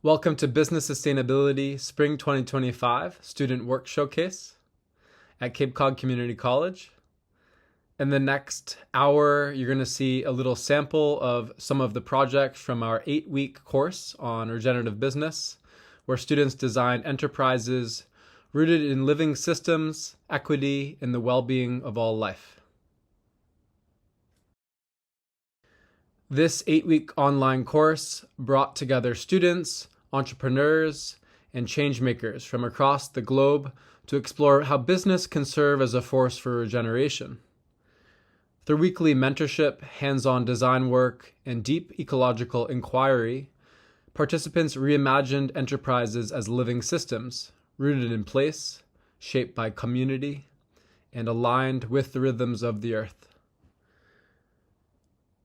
Welcome to Business Sustainability Spring 2025 Student Work Showcase at Cape Cod Community College. In the next hour, you're going to see a little sample of some of the projects from our 8-week course on regenerative business, where students design enterprises rooted in living systems, equity, and the well-being of all life. This 8-week online course brought together students, entrepreneurs, and changemakers from across the globe to explore how business can serve as a force for regeneration. Through weekly mentorship, hands-on design work, and deep ecological inquiry, participants reimagined enterprises as living systems, rooted in place, shaped by community, and aligned with the rhythms of the earth.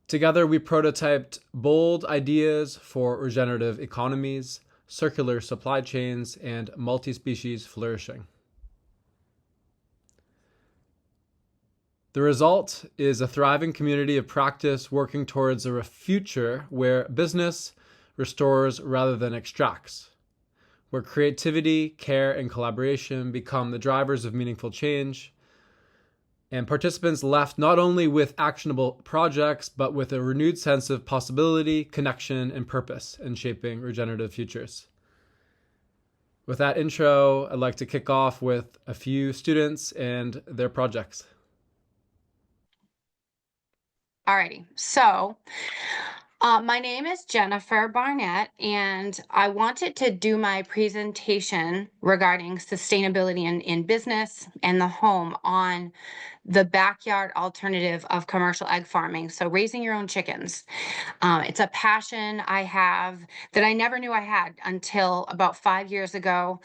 Together, we prototyped bold ideas for regenerative economies, circular supply chains, and multi-species flourishing. The result is a thriving community of practice working towards a future where business restores rather than extracts, where creativity, care, and collaboration become the drivers of meaningful change, and participants left not only with actionable projects, but with a renewed sense of possibility, connection, and purpose in shaping regenerative futures. With that intro, I'd like to kick off with a few students and their projects. Alrighty, so my name is Jennifer Barnett, and I wanted to do my presentation regarding sustainability in business and the home on the backyard alternative of commercial egg farming. So raising your own chickens. It's a passion I have that I never knew I had until about 5 years ago.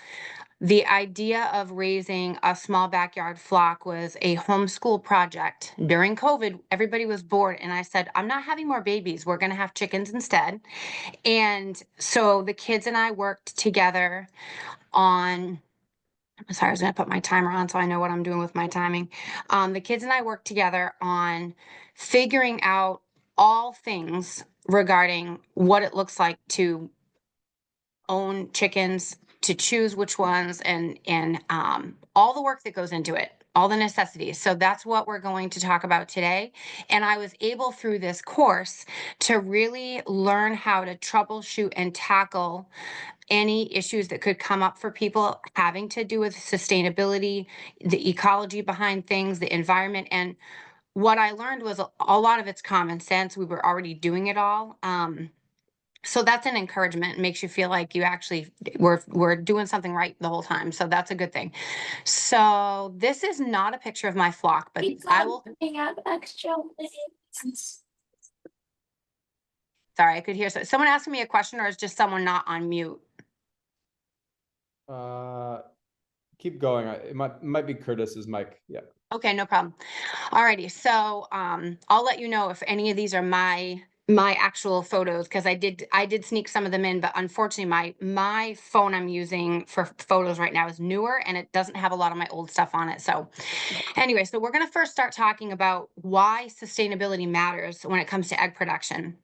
The idea of raising a small backyard flock was a homeschool project. During COVID, everybody was bored, and I said, I'm not having more babies. We're going to have chickens instead. And so the kids and I worked together on. Sorry, I was going to put my timer on so I know what I'm doing with my timing. The kids and I worked together on figuring out all things regarding what it looks like to own chickens, to choose which ones, and all the work that goes into it, all the necessities. So that's what we're going to talk about today. And I was able through this course to really learn how to troubleshoot and tackle any issues that could come up for people having to do with sustainability, the ecology behind things, the environment. And what I learned was a lot of it's common sense. We were already doing it all. So that's an encouragement. It makes you feel like you actually we're doing something right the whole time. So that's a good thing. So this is not a picture of my flock, but I will. Sorry, I could hear someone asking me a question, or is just someone not on mute? Keep going. It might be Curtis's mic. Yeah. Okay, no problem. Alrighty, so I'll let you know if any of these are my actual photos, because I did sneak some of them in, but unfortunately my phone I'm using for photos right now is newer and it doesn't have a lot of my old stuff on it. So anyway, so we're gonna first start talking about why sustainability matters when it comes to egg production.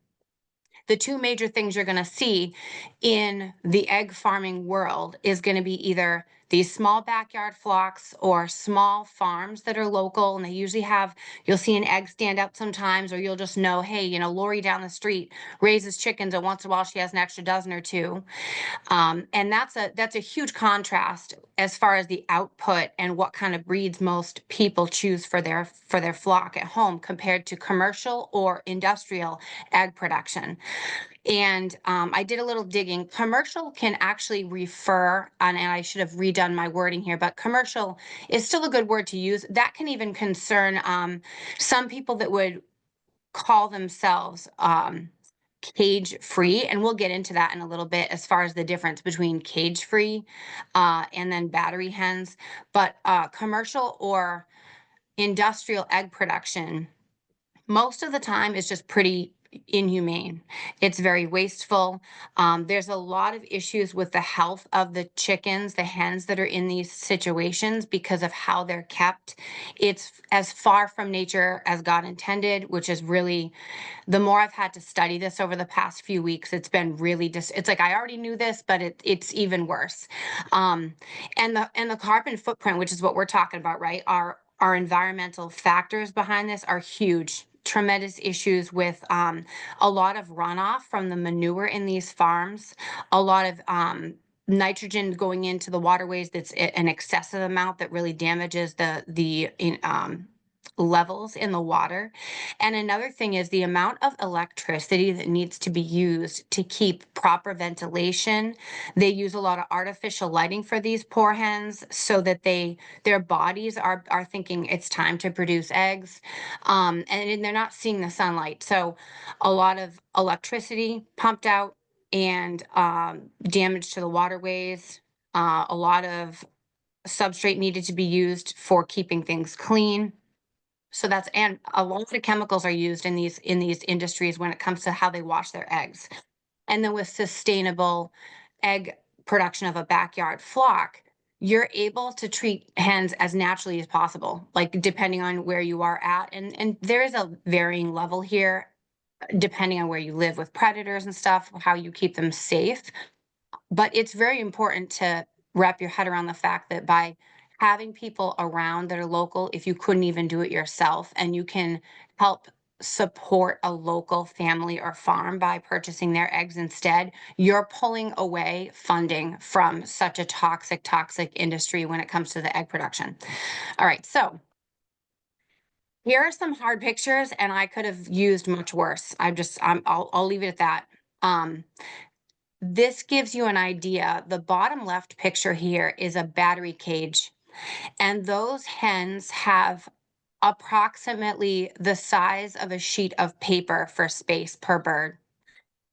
The two major things you're going to see in the egg farming world is going to be either these small backyard flocks or small farms that are local, and they usually have, you'll see an egg stand out sometimes, or you'll just know, hey, Lori down the street raises chickens, and once in a while she has an extra dozen or two. And that's a huge contrast as far as the output and what kind of breeds most people choose for their flock at home compared to commercial or industrial egg production. And I did a little digging. Commercial can actually refer, and I should have redone my wording here, but commercial is still a good word to use. That can even concern some people that would call themselves cage free, and we'll get into that in a little bit as far as the difference between cage free and then battery hens. But commercial or industrial egg production most of the time is just pretty inhumane. It's very wasteful. There's a lot of issues with the health of the chickens, the hens that are in these situations because of how they're kept. It's as far from nature as God intended, which is really, the more I've had to study this over the past few weeks, it's been really it's like I already knew this, but it's even worse. Um, and the carbon footprint, which is what we're talking about, right? Our environmental factors behind this are huge. Tremendous issues with a lot of runoff from the manure in these farms, a lot of nitrogen going into the waterways that's an excessive amount that really damages the levels in the water. And another thing is the amount of electricity that needs to be used to keep proper ventilation. They use a lot of artificial lighting for these poor hens so that their bodies are thinking it's time to produce eggs. And they're not seeing the sunlight. So a lot of electricity pumped out and damage to the waterways. A lot of substrate needed to be used for keeping things clean. So that's, and a lot of chemicals are used in these industries when it comes to how they wash their eggs. And then with sustainable egg production of a backyard flock, you're able to treat hens as naturally as possible, like depending on where you are at. And there is a varying level here, depending on where you live with predators and stuff, how you keep them safe. But it's very important to wrap your head around the fact that by having people around that are local, if you couldn't even do it yourself, and you can help support a local family or farm by purchasing their eggs instead, you're pulling away funding from such a toxic industry when it comes to the egg production. All right, so here are some hard pictures, and I could have used much worse. I'll leave it at that. Um, this gives you an idea. The bottom left picture here is a battery cage, and those hens have approximately the size of a sheet of paper for space per bird.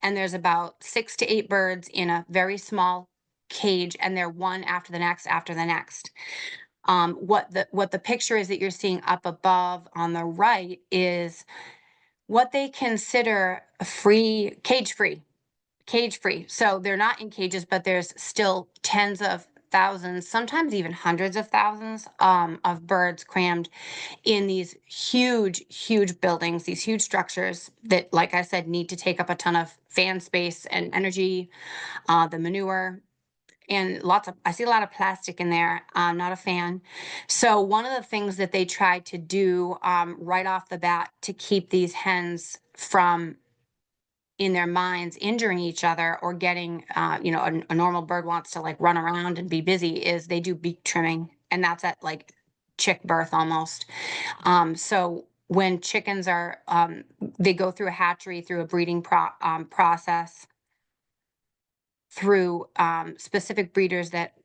And there's about 6 to 8 birds in a very small cage, and they're one after the next after the next. What the picture is that you're seeing up above on the right is what they consider cage free. So they're not in cages, but there's still tens of thousands, sometimes even hundreds of thousands of birds crammed in these huge buildings, these huge structures that, like I said, need to take up a ton of fan space and energy, the manure. And I see a lot of plastic in there. I'm not a fan. So one of the things that they tried to do right off the bat to keep these hens from in their minds injuring each other or getting a normal bird wants to like run around and be busy is they do beak trimming, and that's at like chick birth almost. So when chickens are they go through a hatchery, through a breeding process, through specific breeders that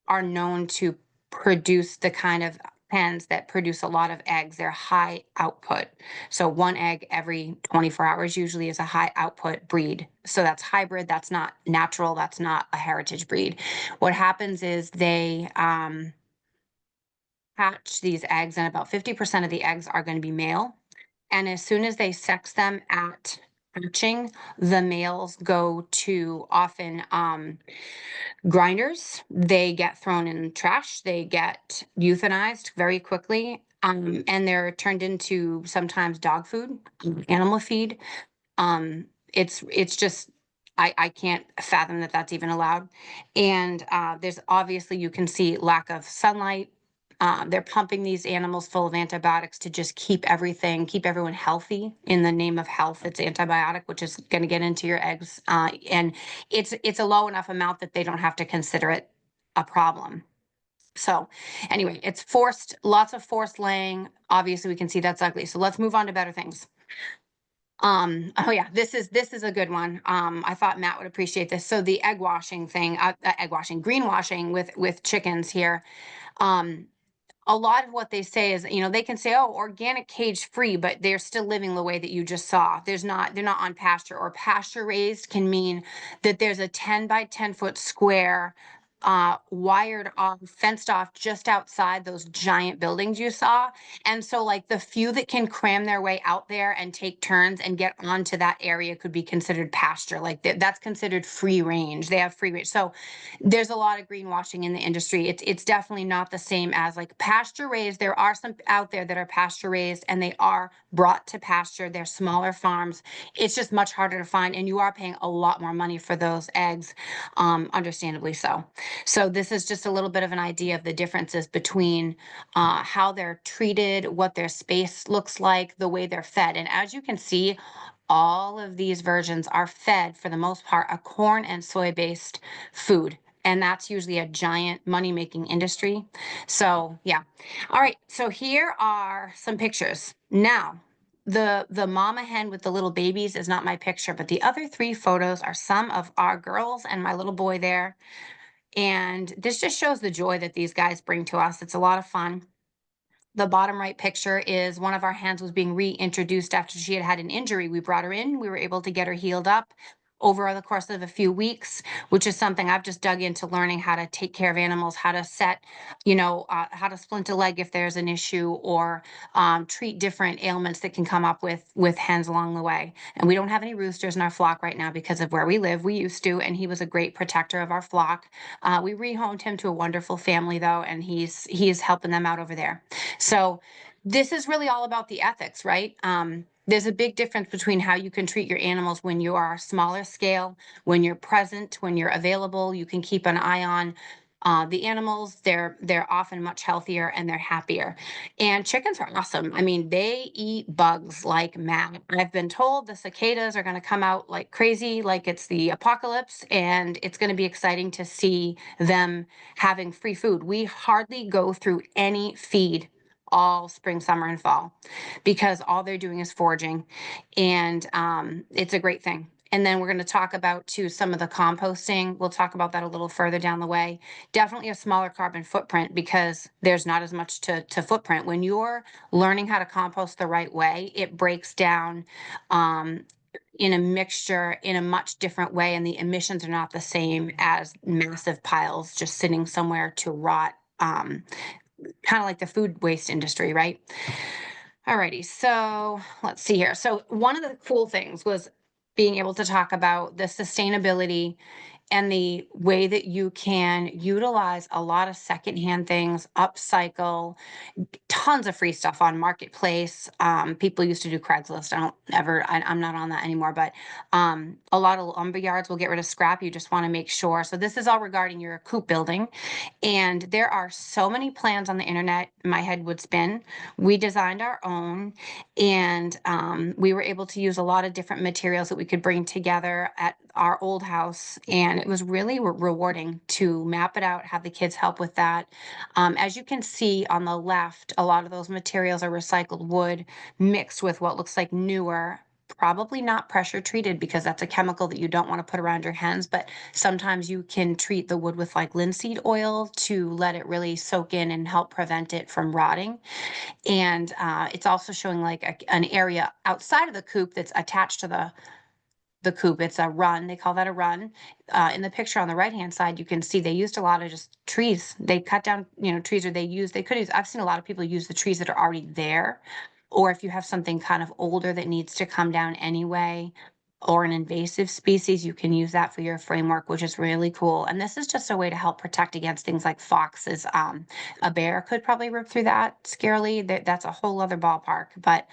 are known to produce the kind of hens that produce a lot of eggs. They're high output. So one egg every 24 hours usually is a high output breed. So that's hybrid. That's not natural. That's not a heritage breed. What happens is they hatch these eggs, and about 50% of the eggs are going to be male. And as soon as they sex them at hatching, the males go to often grinders. They get thrown in trash. They get euthanized very quickly. And they're turned into sometimes dog food, animal feed. It's just I can't fathom that that's even allowed. And there's obviously, you can see lack of sunlight. They're pumping these animals full of antibiotics to just keep everyone healthy. In the name of health, it's antibiotic, which is going to get into your eggs. And it's a low enough amount that they don't have to consider it a problem. So anyway, it's lots of forced laying. Obviously, we can see that's ugly. So let's move on to better things. Oh yeah, this is a good one. I thought Matt would appreciate this. So the egg washing thing, greenwashing with chickens here. A lot of what they say is, they can say, oh, organic cage free, but they're still living the way that you just saw. They're not on pasture, or pasture raised can mean that there's a 10 by 10 foot square wired off, fenced off just outside those giant buildings you saw. And so, like, the few that can cram their way out there and take turns and get onto that area could be considered pasture. Like, that's considered free range. They have free range. So, there's a lot of greenwashing in the industry. It's definitely not the same as like pasture raised. There are some out there that are pasture raised and they are brought to pasture. They're smaller farms. It's just much harder to find, and you are paying a lot more money for those eggs, understandably so. So this is just a little bit of an idea of the differences between how they're treated, what their space looks like, the way they're fed. And as you can see, all of these versions are fed, for the most part, a corn and soy based food. And that's usually a giant money making industry. So, yeah. All right. So, here are some pictures. Now, the mama hen with the little babies is not my picture, but the other three photos are some of our girls and my little boy there. And this just shows the joy that these guys bring to us. It's a lot of fun. The bottom right picture is one of our hens was being reintroduced after she had had an injury. We brought her in. We were able to get her healed up over the course of a few weeks, which is something I've just dug into, learning how to take care of animals, how to set, how to splint a leg if there's an issue, or treat different ailments that can come up with hens along the way. And we don't have any roosters in our flock right now because of where we live. We used to, and he was a great protector of our flock. We rehomed him to a wonderful family though, and he's helping them out over there. So this is really all about the ethics, right? There's a big difference between how you can treat your animals when you are smaller scale, when you're present, when you're available. You can keep an eye on the animals. They're often much healthier and they're happier. And chickens are awesome. I mean, they eat bugs like mad. I've been told the cicadas are going to come out like crazy, like it's the apocalypse, and it's going to be exciting to see them having free food. We hardly go through any feed all spring, summer, and fall because all they're doing is foraging, and it's a great thing. And then we're going to talk about too some of the composting. We'll talk about that a little further down the way. Definitely a smaller carbon footprint because there's not as much to footprint. When you're learning how to compost the right way, it breaks down in a mixture in a much different way, and the emissions are not the same as massive piles just sitting somewhere to rot. Kind of like the food waste industry, right? Alrighty, so let's see here. So one of the cool things was being able to talk about the sustainability and the way that you can utilize a lot of secondhand things, upcycle, tons of free stuff on Marketplace. People used to do Craigslist. I'm not on that anymore, but a lot of lumber yards will get rid of scrap. You just want to make sure. So this is all regarding your coop building. And there are so many plans on the internet, my head would spin. We designed our own, and we were able to use a lot of different materials that we could bring together at our old house. And it was really rewarding to map it out, have the kids help with that. As you can see on the left, a lot of those materials are recycled wood mixed with what looks like newer, probably not pressure treated because that's a chemical that you don't want to put around your hens, but sometimes you can treat the wood with like linseed oil to let it really soak in and help prevent it from rotting. And it's also showing like an area outside of the coop that's attached to the coop. It's a run. They call that a run. In the picture on the right-hand side, you can see they used a lot of just trees. They cut down, trees, or they could use, I've seen a lot of people use the trees that are already there. Or if you have something kind of older that needs to come down anyway, or an invasive species, you can use that for your framework, which is really cool. And this is just a way to help protect against things like foxes. A bear could probably rip through that scarily. That's a whole other ballpark. But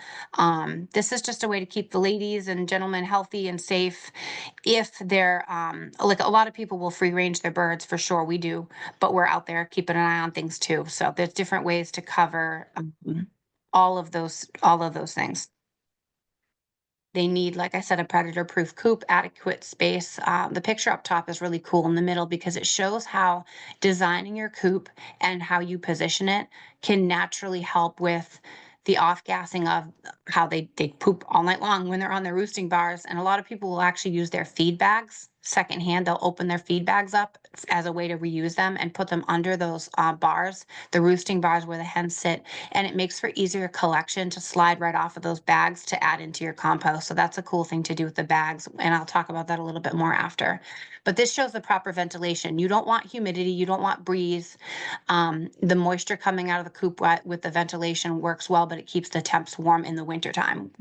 this is just a way to keep the ladies and gentlemen healthy and safe. If they're like, a lot of people will free range their birds, for sure, we do, but we're out there keeping an eye on things too. So there's different ways to cover all of those things. They need, like I said, a predator-proof coop, adequate space. The picture up top is really cool in the middle because it shows how designing your coop and how you position it can naturally help with the off-gassing of how they poop all night long when they're on their roosting bars. And a lot of people will actually use their feed bags secondhand, they'll open their feed bags up as a way to reuse them and put them under those bars, the roosting bars where the hens sit, and it makes for easier collection to slide right off of those bags to add into your compost. So that's a cool thing to do with the bags, and I'll talk about that a little bit more after. But this shows the proper ventilation. You don't want humidity, you don't want breeze. The moisture coming out of the coop with the ventilation works well, but it keeps the temps warm in the wintertime.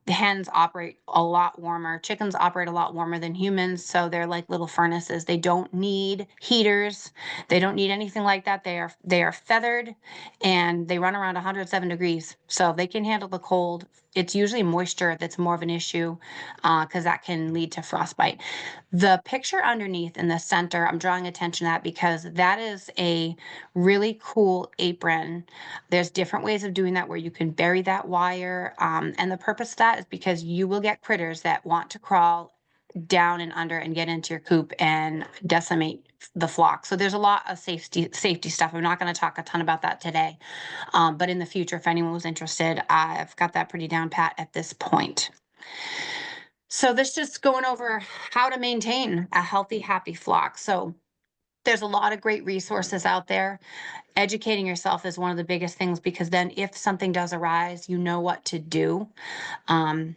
Hens operate a lot warmer. Chickens operate a lot warmer than humans, so they're like little furnaces. They don't need heaters. They don't need anything like that. They are feathered, and they run around 107 degrees, so they can handle the cold. It's usually moisture that's more of an issue, because that can lead to frostbite. The picture underneath in the center, I'm drawing attention to that because that is a really cool apron. There's different ways of doing that where you can bury that wire. And the purpose of that is because you will get critters that want to crawl down and under and get into your coop and decimate the flock. So there's a lot of safety stuff. I'm not going to talk a ton about that today. But in the future, if anyone was interested, I've got that pretty down pat at this point. So this just going over how to maintain a healthy, happy flock. So there's a lot of great resources out there. Educating yourself is one of the biggest things because then if something does arise, you know what to do. Um,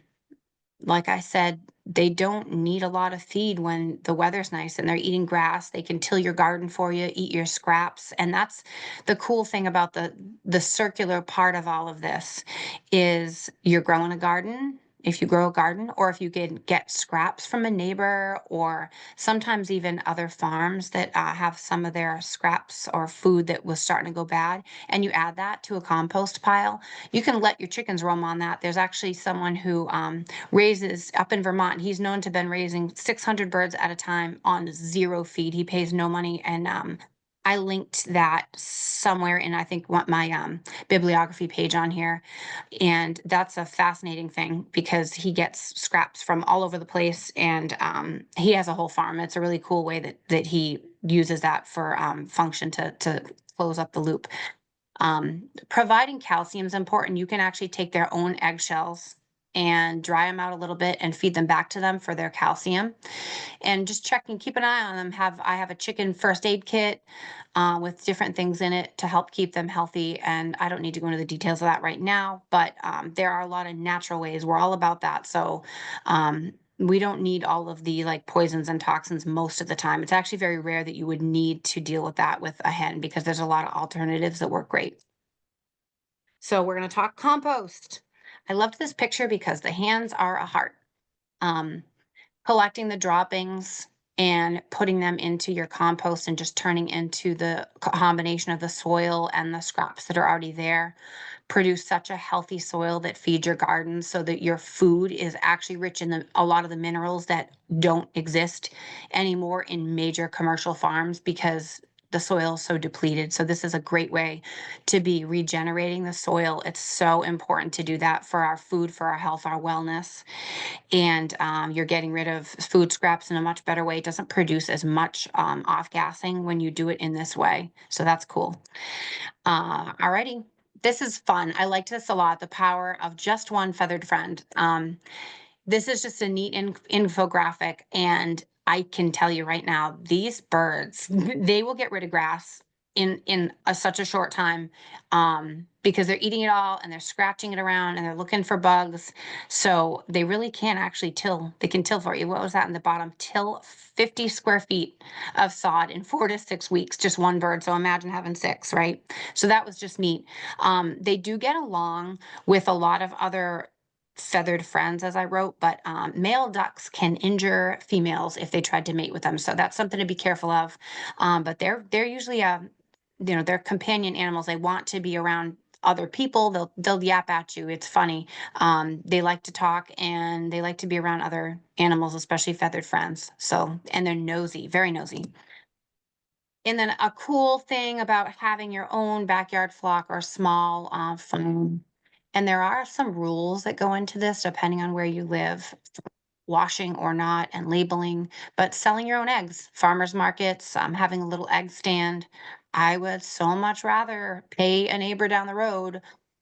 like I said, they don't need a lot of feed when the weather's nice and they're eating grass. They can till your garden for you, eat your scraps. And that's the cool thing about the circular part of all of this is you're growing a garden. If you grow a garden, or if you can get scraps from a neighbor, or sometimes even other farms that have some of their scraps or food that was starting to go bad, and you add that to a compost pile, you can let your chickens roam on that. There's actually someone who raises up in Vermont. He's known to have been raising 600 birds at a time on zero feed. He pays no money. And I linked that somewhere in, I think, what my bibliography page on here. And that's a fascinating thing because he gets scraps from all over the place. And he has a whole farm. It's a really cool way that he uses that for function to close up the loop. Providing calcium is important. You can actually take their own eggshells and dry them out a little bit and feed them back to them for their calcium. And just check and keep an eye on them. I have a chicken first aid kit with different things in it to help keep them healthy. And I don't need to go into the details of that right now, but there are a lot of natural ways. We're all about that. So we don't need all of the like poisons and toxins most of the time. It's actually very rare that you would need to deal with that with a hen because there's a lot of alternatives that work great. So we're going to talk compost. I loved this picture because the hands are a heart. Um, Collecting the droppings and putting them into your compost and just turning into the combination of the soil and the scraps that are already there produce such a healthy soil that feeds your garden so that your food is actually rich in a lot of the minerals that don't exist anymore in major commercial farms because the soil is so depleted. So this is a great way to be regenerating the soil. It's so important to do that for our food, for our health, our wellness. And you're getting rid of food scraps in a much better way. It doesn't produce as much off-gassing when you do it in this way. So that's cool. Alrighty. This is fun. I liked this a lot. The power of just one feathered friend. This is just a neat infographic, and I can tell you right now, these birds, they will get rid of grass in such a short time, because they're eating it all and they're scratching it around and they're looking for bugs. So they really can actually till. They can till for you. What was that in the bottom? Till 50 square feet of sod in 4 to 6 weeks, just one bird. So imagine having 6, right? So that was just neat. They do get along with a lot of other feathered friends, as I wrote, but male ducks can injure females if they tried to mate with them. So that's something to be careful of. But they're usually they're companion animals. They want to be around other people. They'll yap at you. It's funny. They like to talk and they like to be around other animals, especially feathered friends. So, and they're nosy, very nosy. And then a cool thing about having your own backyard flock or small farm, and there are some rules that go into this depending on where you live, washing or not, and labeling, but selling your own eggs, farmers markets, having a little egg stand. I would so much rather pay a neighbor down the road,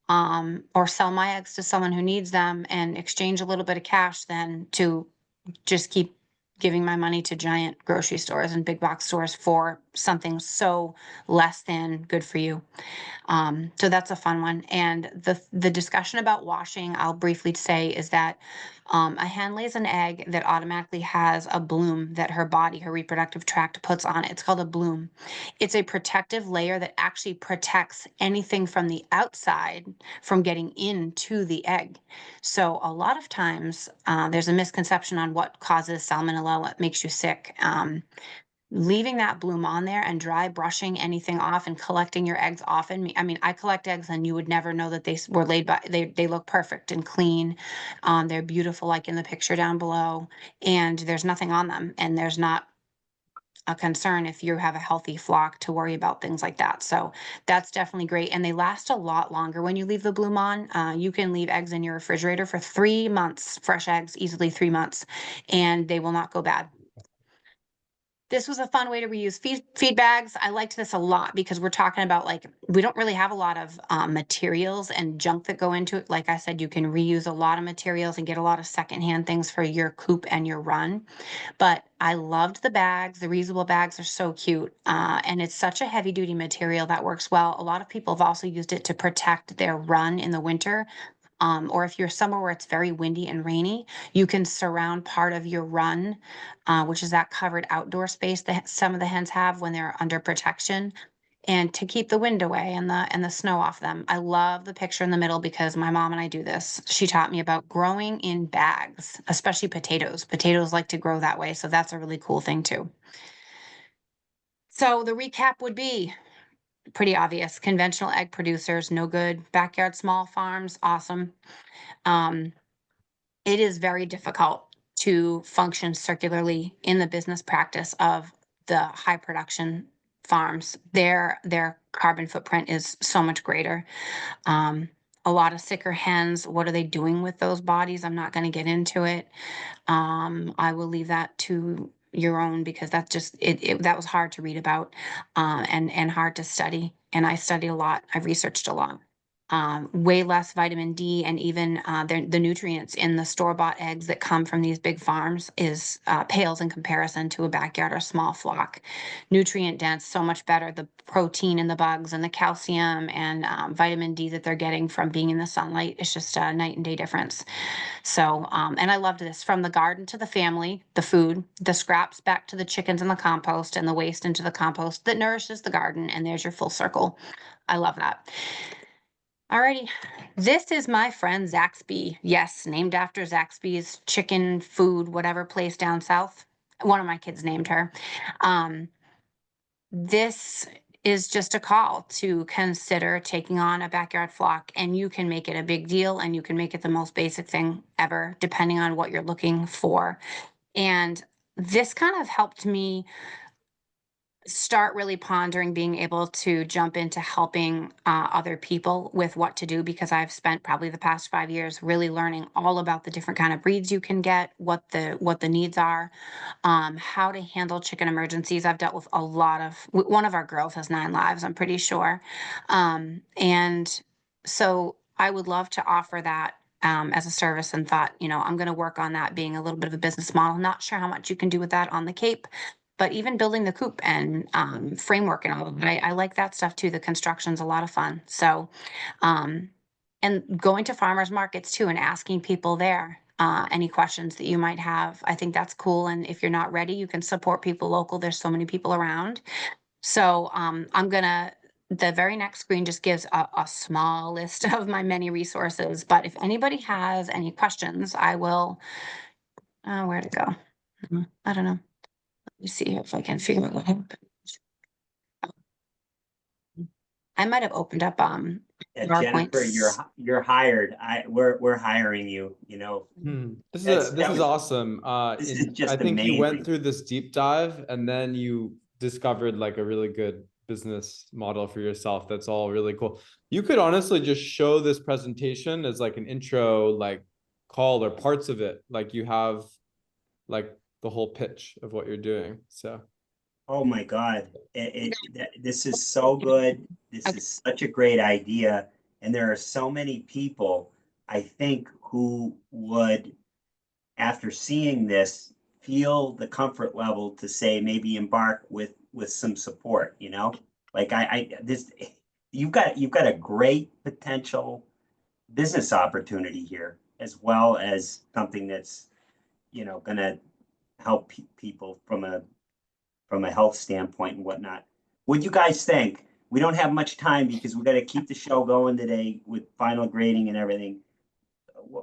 or sell my eggs to someone who needs them and exchange a little bit of cash than to just keep giving my money to giant grocery stores and big box stores for something so less than good for you. So that's a fun one. And the discussion about washing, I'll briefly say, is that a hen lays an egg that automatically has a bloom that her body, her reproductive tract puts on it. It's called a bloom. It's a protective layer that actually protects anything from the outside from getting into the egg. So a lot of times there's a misconception on what causes salmonella, what makes you sick. Leaving that bloom on there and dry brushing anything off and collecting your eggs often. I mean, I collect eggs and you would never know that they were laid by, they look perfect and clean. They're beautiful, like in the picture down below, and there's nothing on them. And there's not a concern if you have a healthy flock to worry about things like that. So that's definitely great. And they last a lot longer when you leave the bloom on. You can leave eggs in your refrigerator for 3 months, fresh eggs, easily 3 months, and they will not go bad. This was a fun way to reuse feed bags. I liked this a lot because we're talking about, like, we don't really have a lot of materials and junk that go into it. Like I said, you can reuse a lot of materials and get a lot of secondhand things for your coop and your run. But I loved the bags. The reusable bags are so cute. And it's such a heavy duty material that works well. A lot of people have also used it to protect their run in the winter. Or if you're somewhere where it's very windy and rainy, you can surround part of your run, which is that covered outdoor space that some of the hens have when they're under protection, and to keep the wind away and the snow off them. I love the picture in the middle because my mom and I do this. She taught me about growing in bags, especially potatoes. Potatoes like to grow that way, so that's a really cool thing too. So the recap would be pretty obvious. Conventional egg producers, no good. Backyard small farms, awesome. Um, it is very difficult to function circularly in the business practice of the high production farms. Their carbon footprint is so much greater. Um, a lot of sicker hens. What are they doing with those bodies? I'm not going to get into it. I will leave that to your own because that's just that was hard to read about, and hard to study. And I studied a lot. I researched a lot. Way less vitamin D, and even the nutrients in the store-bought eggs that come from these big farms is pales in comparison to a backyard or small flock. Nutrient dense, so much better. The protein in the bugs and the calcium and vitamin D that they're getting from being in the sunlight is just a night and day difference. So, and I loved this, from the garden to the family, the food, the scraps back to the chickens and the compost, and the waste into the compost that nourishes the garden. And there's your full circle. I love that. Alrighty, this is my friend Zaxby. Yes, named after Zaxby's chicken food, whatever place down south. One of my kids named her. Um, this is just a call to consider taking on a backyard flock, and you can make it a big deal and you can make it the most basic thing ever, depending on what you're looking for. And this kind of helped me start really pondering being able to jump into helping other people with what to do, because I've spent probably the past 5 years really learning all about the different kind of breeds you can get, what the needs are, how to handle chicken emergencies. I've dealt with a lot of, one of our girls has 9 lives, I'm pretty sure. And so I would love to offer that as a service, and thought, I'm going to work on that being a little bit of a business model. Not sure how much you can do with that on the Cape, but even building the coop and framework and all of that, I like that stuff too. The construction's a lot of fun. So, um, and going to farmers markets too and asking people there any questions that you might have. I think that's cool. And if you're not ready, you can support people local. There's so many people around. So the very next screen just gives a small list of my many resources. But if anybody has any questions, I will, where to go? I don't know. Let me see if I can figure out what happened. I might have opened up Yeah, Jennifer, PowerPoints. you're hired. We're hiring you. This is awesome. This is I just think you went amazing. through this deep dive and then you discovered like a really good business model for yourself. That's all really cool. You could honestly just show this presentation as like an intro, like call or parts of it. Like you have like the whole pitch of what you're doing. So Oh my God, this is so good. This Okay. is such a great idea, and there are so many people I think who would, after seeing this, feel the comfort level to say maybe embark with some support, you know? Like you've got a great potential business opportunity here, as well as something that's, you know, gonna help people from a health standpoint and whatnot. What do you guys think? We don't have much time because we got to keep the show going today with final grading and everything.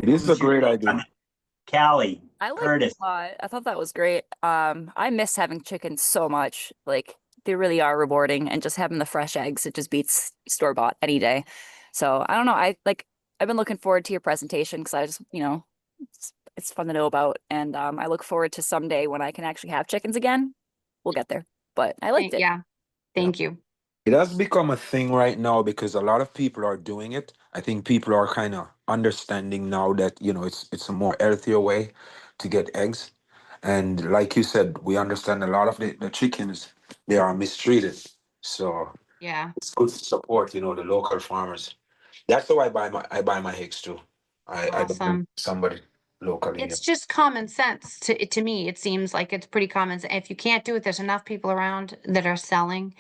It is a What's your great take on idea. it? Callie, I like Curtis. it a lot. I thought that was great. I miss having chickens so much. Like they really are rewarding, and just having the fresh eggs, it just beats store bought any day. So I don't know. I've been looking forward to your presentation because I just, it's fun to know about, and I look forward to someday when I can actually have chickens again. We'll get there. But I liked it. Yeah, thank you. It has become a thing right now because a lot of people are doing it. I think people are kind of understanding now that, it's a more healthier way to get eggs. And like you said, we understand a lot of the chickens, they are mistreated. So Yeah. it's good to support, the local farmers. That's how I buy my eggs too. I buy them Awesome. somebody locally. It's just common sense to me. It seems like it's pretty common. If you can't do it, there's enough people around that are selling.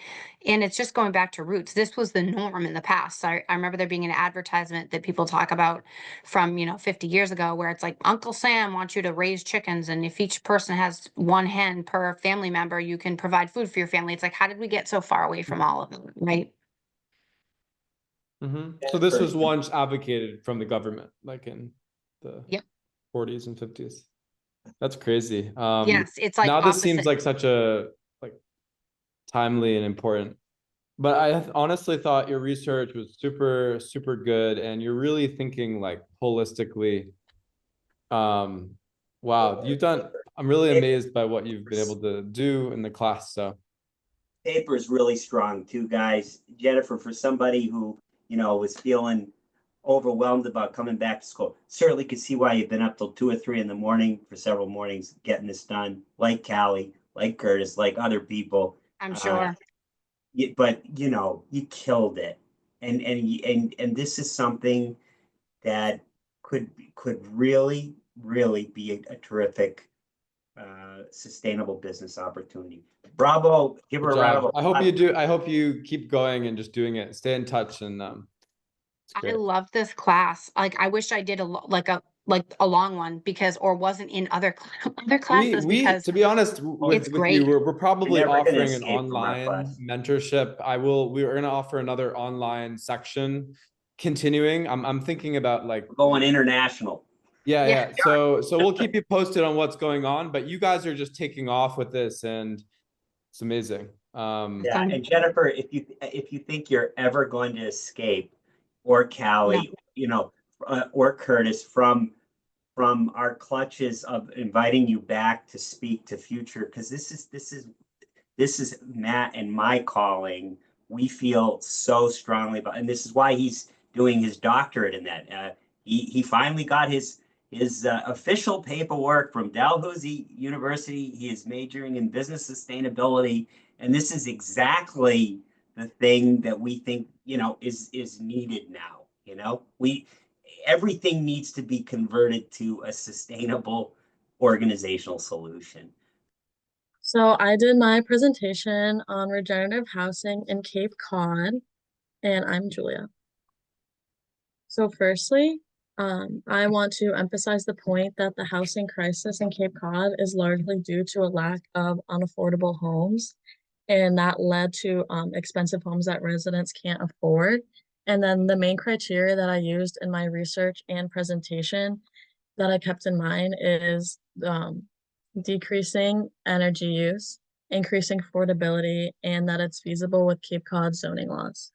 And it's just going back to roots. This was the norm in the past. I remember there being an advertisement that people talk about from, 50 years ago, where it's like Uncle Sam wants you to raise chickens. And if each person has one hen per family member, you can provide food for your family. It's like, how did we get so far away from all of them? Right. So this was once advocated from the government, like in the Yep. 40s and 50s. That's crazy. Yes. It's like Now this seems opposite. like such a timely and important. But I honestly thought your research was super, super good, and you're really thinking like holistically. Wow, I'm really amazed by what you've been able to do in the class. So Paper is really strong too, guys. Jennifer, for somebody who, was feeling overwhelmed about coming back to school, certainly could see why you've been up till 2 or 3 in the morning for several mornings getting this done, like Callie, like Curtis, like other people. I'm sure. But you killed it. And this is something that could really, really be a terrific sustainable business opportunity. Bravo. Give her good a round of job. applause. I hope you keep going and just doing it. Stay in touch, and it's I great. love this class. Like, I wish I did like a long one, because, or wasn't in other other classes, We because to be honest it's with you, great. we're probably You're never gonna offering an escape from our online class. mentorship. We're gonna offer another online section continuing. I'm thinking about like We're going international. yeah. So we'll keep you posted on what's going on, but you guys are just taking off with this, and it's amazing. Yeah, and Jennifer, if you think you're ever going to escape, or Callie, or Curtis, from our clutches of inviting you back to speak to future, because this is Matt and my calling. We feel so strongly about, and this is why he's doing his doctorate in that. He finally got his official paperwork from Dalhousie University. He is majoring in business sustainability, and this is exactly the thing that we think is needed now. We everything needs to be converted to a sustainable organizational solution. So I did my presentation on regenerative housing in Cape Cod, and I'm Julia. So firstly, I want to emphasize the point that the housing crisis in Cape Cod is largely due to a lack of unaffordable homes, and that led to expensive homes that residents can't afford. And then the main criteria that I used in my research and presentation that I kept in mind is decreasing energy use, increasing affordability, and that it's feasible with Cape Cod zoning laws.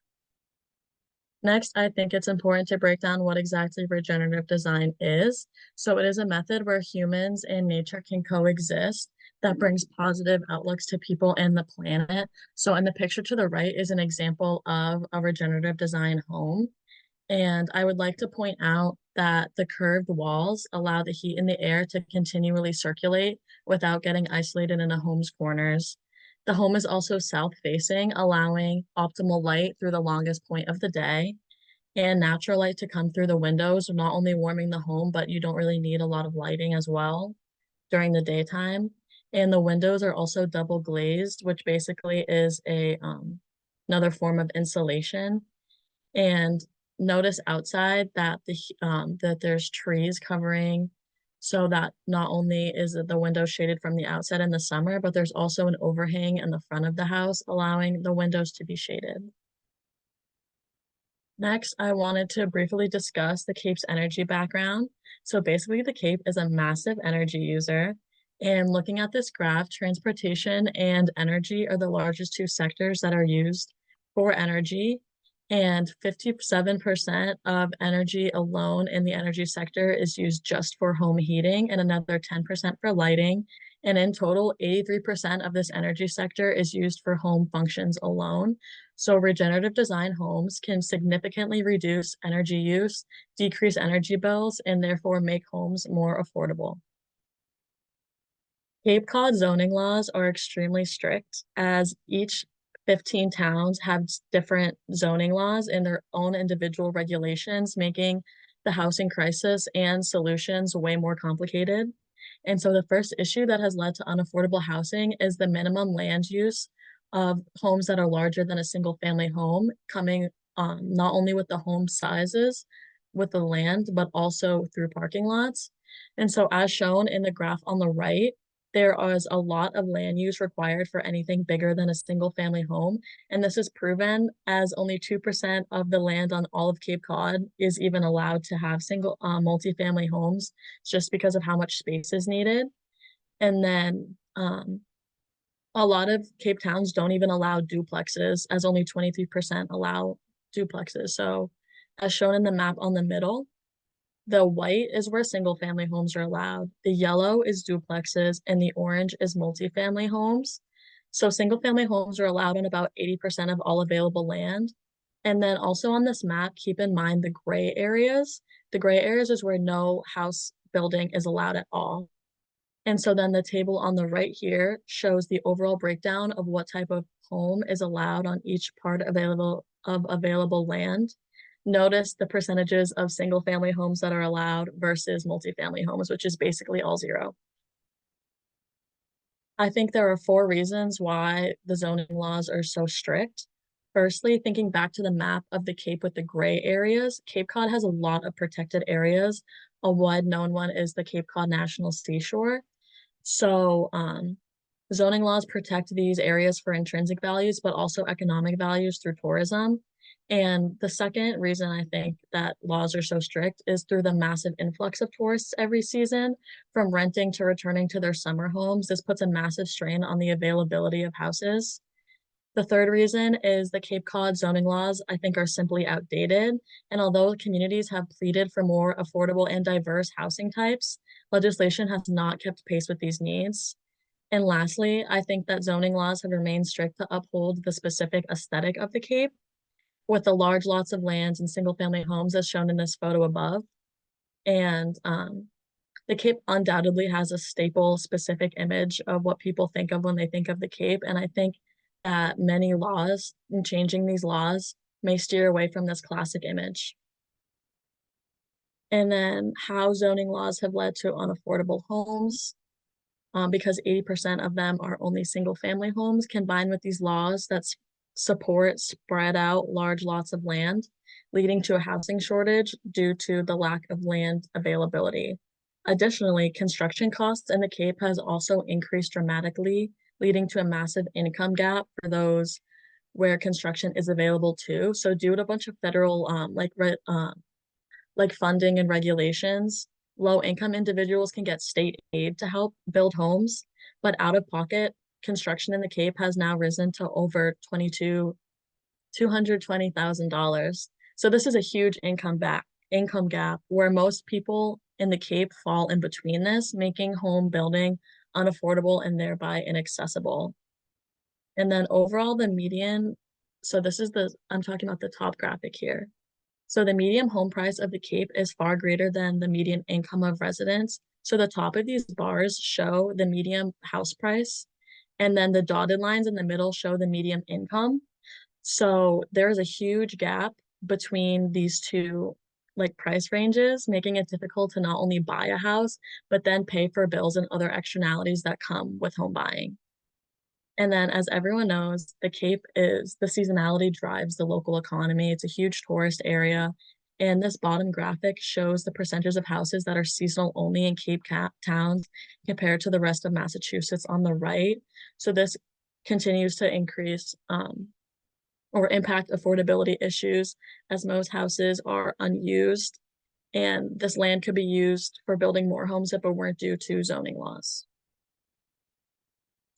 Next, I think it's important to break down what exactly regenerative design is. So it is a method where humans and nature can coexist that brings positive outlooks to people and the planet. So in the picture to the right is an example of a regenerative design home. And I would like to point out that the curved walls allow the heat in the air to continually circulate without getting isolated in a home's corners. The home is also south-facing, allowing optimal light through the longest point of the day and natural light to come through the windows, not only warming the home, but you don't really need a lot of lighting as well. during the daytime. And the windows are also double glazed, which basically is another form of insulation. And notice outside that that there's trees covering, so that not only is the window shaded from the outside in the summer, but there's also an overhang in the front of the house, allowing the windows to be shaded. Next, I wanted to briefly discuss the Cape's energy background. So basically, the Cape is a massive energy user. And looking at this graph, transportation and energy are the largest two sectors that are used for energy. And 57% of energy alone in the energy sector is used just for home heating, and another 10% for lighting. And in total, 83% of this energy sector is used for home functions alone. So regenerative design homes can significantly reduce energy use, decrease energy bills, and therefore make homes more affordable. Cape Cod zoning laws are extremely strict, as each 15 towns have different zoning laws and their own individual regulations, making the housing crisis and solutions way more complicated. And so the first issue that has led to unaffordable housing is the minimum land use of homes that are larger than a single family home, coming not only with the home sizes, with the land, but also through parking lots. And so as shown in the graph on the right, there is a lot of land use required for anything bigger than a single family home. And this is proven as only 2% of the land on all of Cape Cod is even allowed to have single multifamily homes, just because of how much space is needed. And then a lot of Cape towns don't even allow duplexes, as only 23% allow duplexes. So as shown in the map on the middle, the white is where single family homes are allowed. The yellow is duplexes and the orange is multifamily homes. So single family homes are allowed on about 80% of all available land. And then also on this map, keep in mind the gray areas. The gray areas is where no house building is allowed at all. And so then the table on the right here shows the overall breakdown of what type of home is allowed on each part available land. Notice the percentages of single family homes that are allowed versus multifamily homes, which is basically all zero. I think there are 4 reasons why the zoning laws are so strict. Firstly, thinking back to the map of the Cape with the gray areas, Cape Cod has a lot of protected areas. A wide known one is the Cape Cod National Seashore. So zoning laws protect these areas for intrinsic values, but also economic values through tourism. And the second reason I think that laws are so strict is through the massive influx of tourists every season, from renting to returning to their summer homes. This puts a massive strain on the availability of houses. The third reason is the Cape Cod zoning laws, I think, are simply outdated. And although communities have pleaded for more affordable and diverse housing types, legislation has not kept pace with these needs. And lastly, I think that zoning laws have remained strict to uphold the specific aesthetic of the Cape, with the large lots of lands and single family homes as shown in this photo above. And the Cape undoubtedly has a staple specific image of what people think of when they think of the Cape. And I think that many laws and changing these laws may steer away from this classic image. And then how zoning laws have led to unaffordable homes, because 80% of them are only single family homes, combined with these laws that support spread out large lots of land, leading to a housing shortage due to the lack of land availability. Additionally, construction costs in the Cape has also increased dramatically, leading to a massive income gap for those where construction is available too. So due to a bunch of federal like funding and regulations, low income individuals can get state aid to help build homes, but out of pocket construction in the Cape has now risen to over $220,000. So this is a huge income gap where most people in the Cape fall in between this, making home building unaffordable and thereby inaccessible. And then overall the median, so this is I'm talking about the top graphic here. So the median home price of the Cape is far greater than the median income of residents. So the top of these bars show the median house price, and then the dotted lines in the middle show the median income. So there is a huge gap between these two like price ranges, making it difficult to not only buy a house, but then pay for bills and other externalities that come with home buying. And then, as everyone knows, the Cape is the seasonality drives the local economy. It's a huge tourist area. And this bottom graphic shows the percentage of houses that are seasonal only in Cape towns compared to the rest of Massachusetts on the right. So this continues to increase or impact affordability issues as most houses are unused. And this land could be used for building more homes if it weren't due to zoning laws.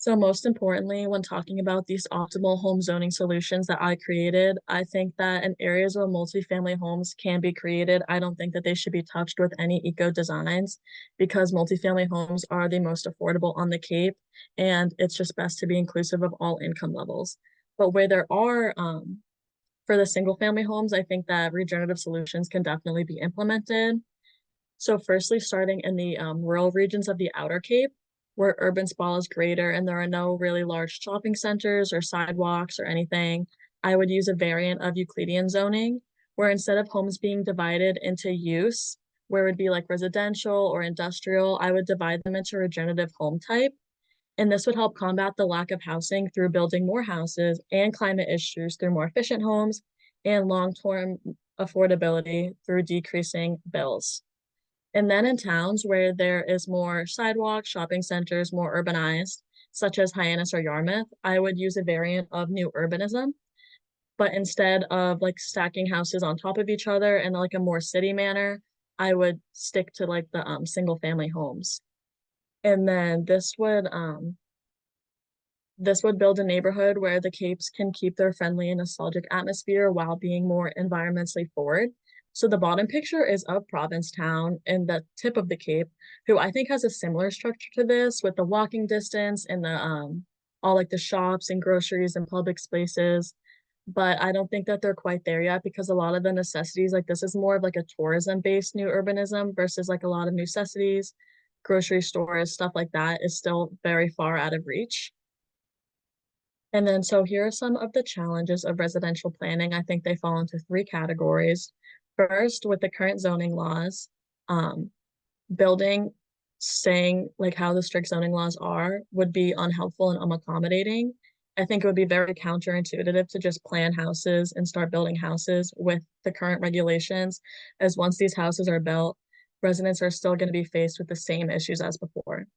So most importantly, when talking about these optimal home zoning solutions that I created, I think that in areas where multifamily homes can be created, I don't think that they should be touched with any eco designs because multifamily homes are the most affordable on the Cape, and it's just best to be inclusive of all income levels. But where there are, for the single family homes, I think that regenerative solutions can definitely be implemented. So firstly, starting in the rural regions of the Outer Cape, where urban sprawl is greater and there are no really large shopping centers or sidewalks or anything, I would use a variant of Euclidean zoning, where instead of homes being divided into use, where it would be like residential or industrial, I would divide them into regenerative home type. And this would help combat the lack of housing through building more houses and climate issues through more efficient homes and long-term affordability through decreasing bills. And then in towns where there is more sidewalks, shopping centers, more urbanized, such as Hyannis or Yarmouth, I would use a variant of new urbanism. But instead of like stacking houses on top of each other in like a more city manner, I would stick to like the single family homes. And then this would build a neighborhood where the Capes can keep their friendly and nostalgic atmosphere while being more environmentally forward. So the bottom picture is of Provincetown in the tip of the Cape, who I think has a similar structure to this with the walking distance and the all like the shops and groceries and public spaces. But I don't think that they're quite there yet because a lot of the necessities, like this is more of like a tourism-based new urbanism versus like a lot of necessities, grocery stores, stuff like that is still very far out of reach. And then, so here are some of the challenges of residential planning. I think they fall into three categories. First, with the current zoning laws, um, building, saying like how the strict zoning laws are, would be unhelpful and unaccommodating. I think it would be very counterintuitive to just plan houses and start building houses with the current regulations, as once these houses are built, residents are still going to be faced with the same issues as before.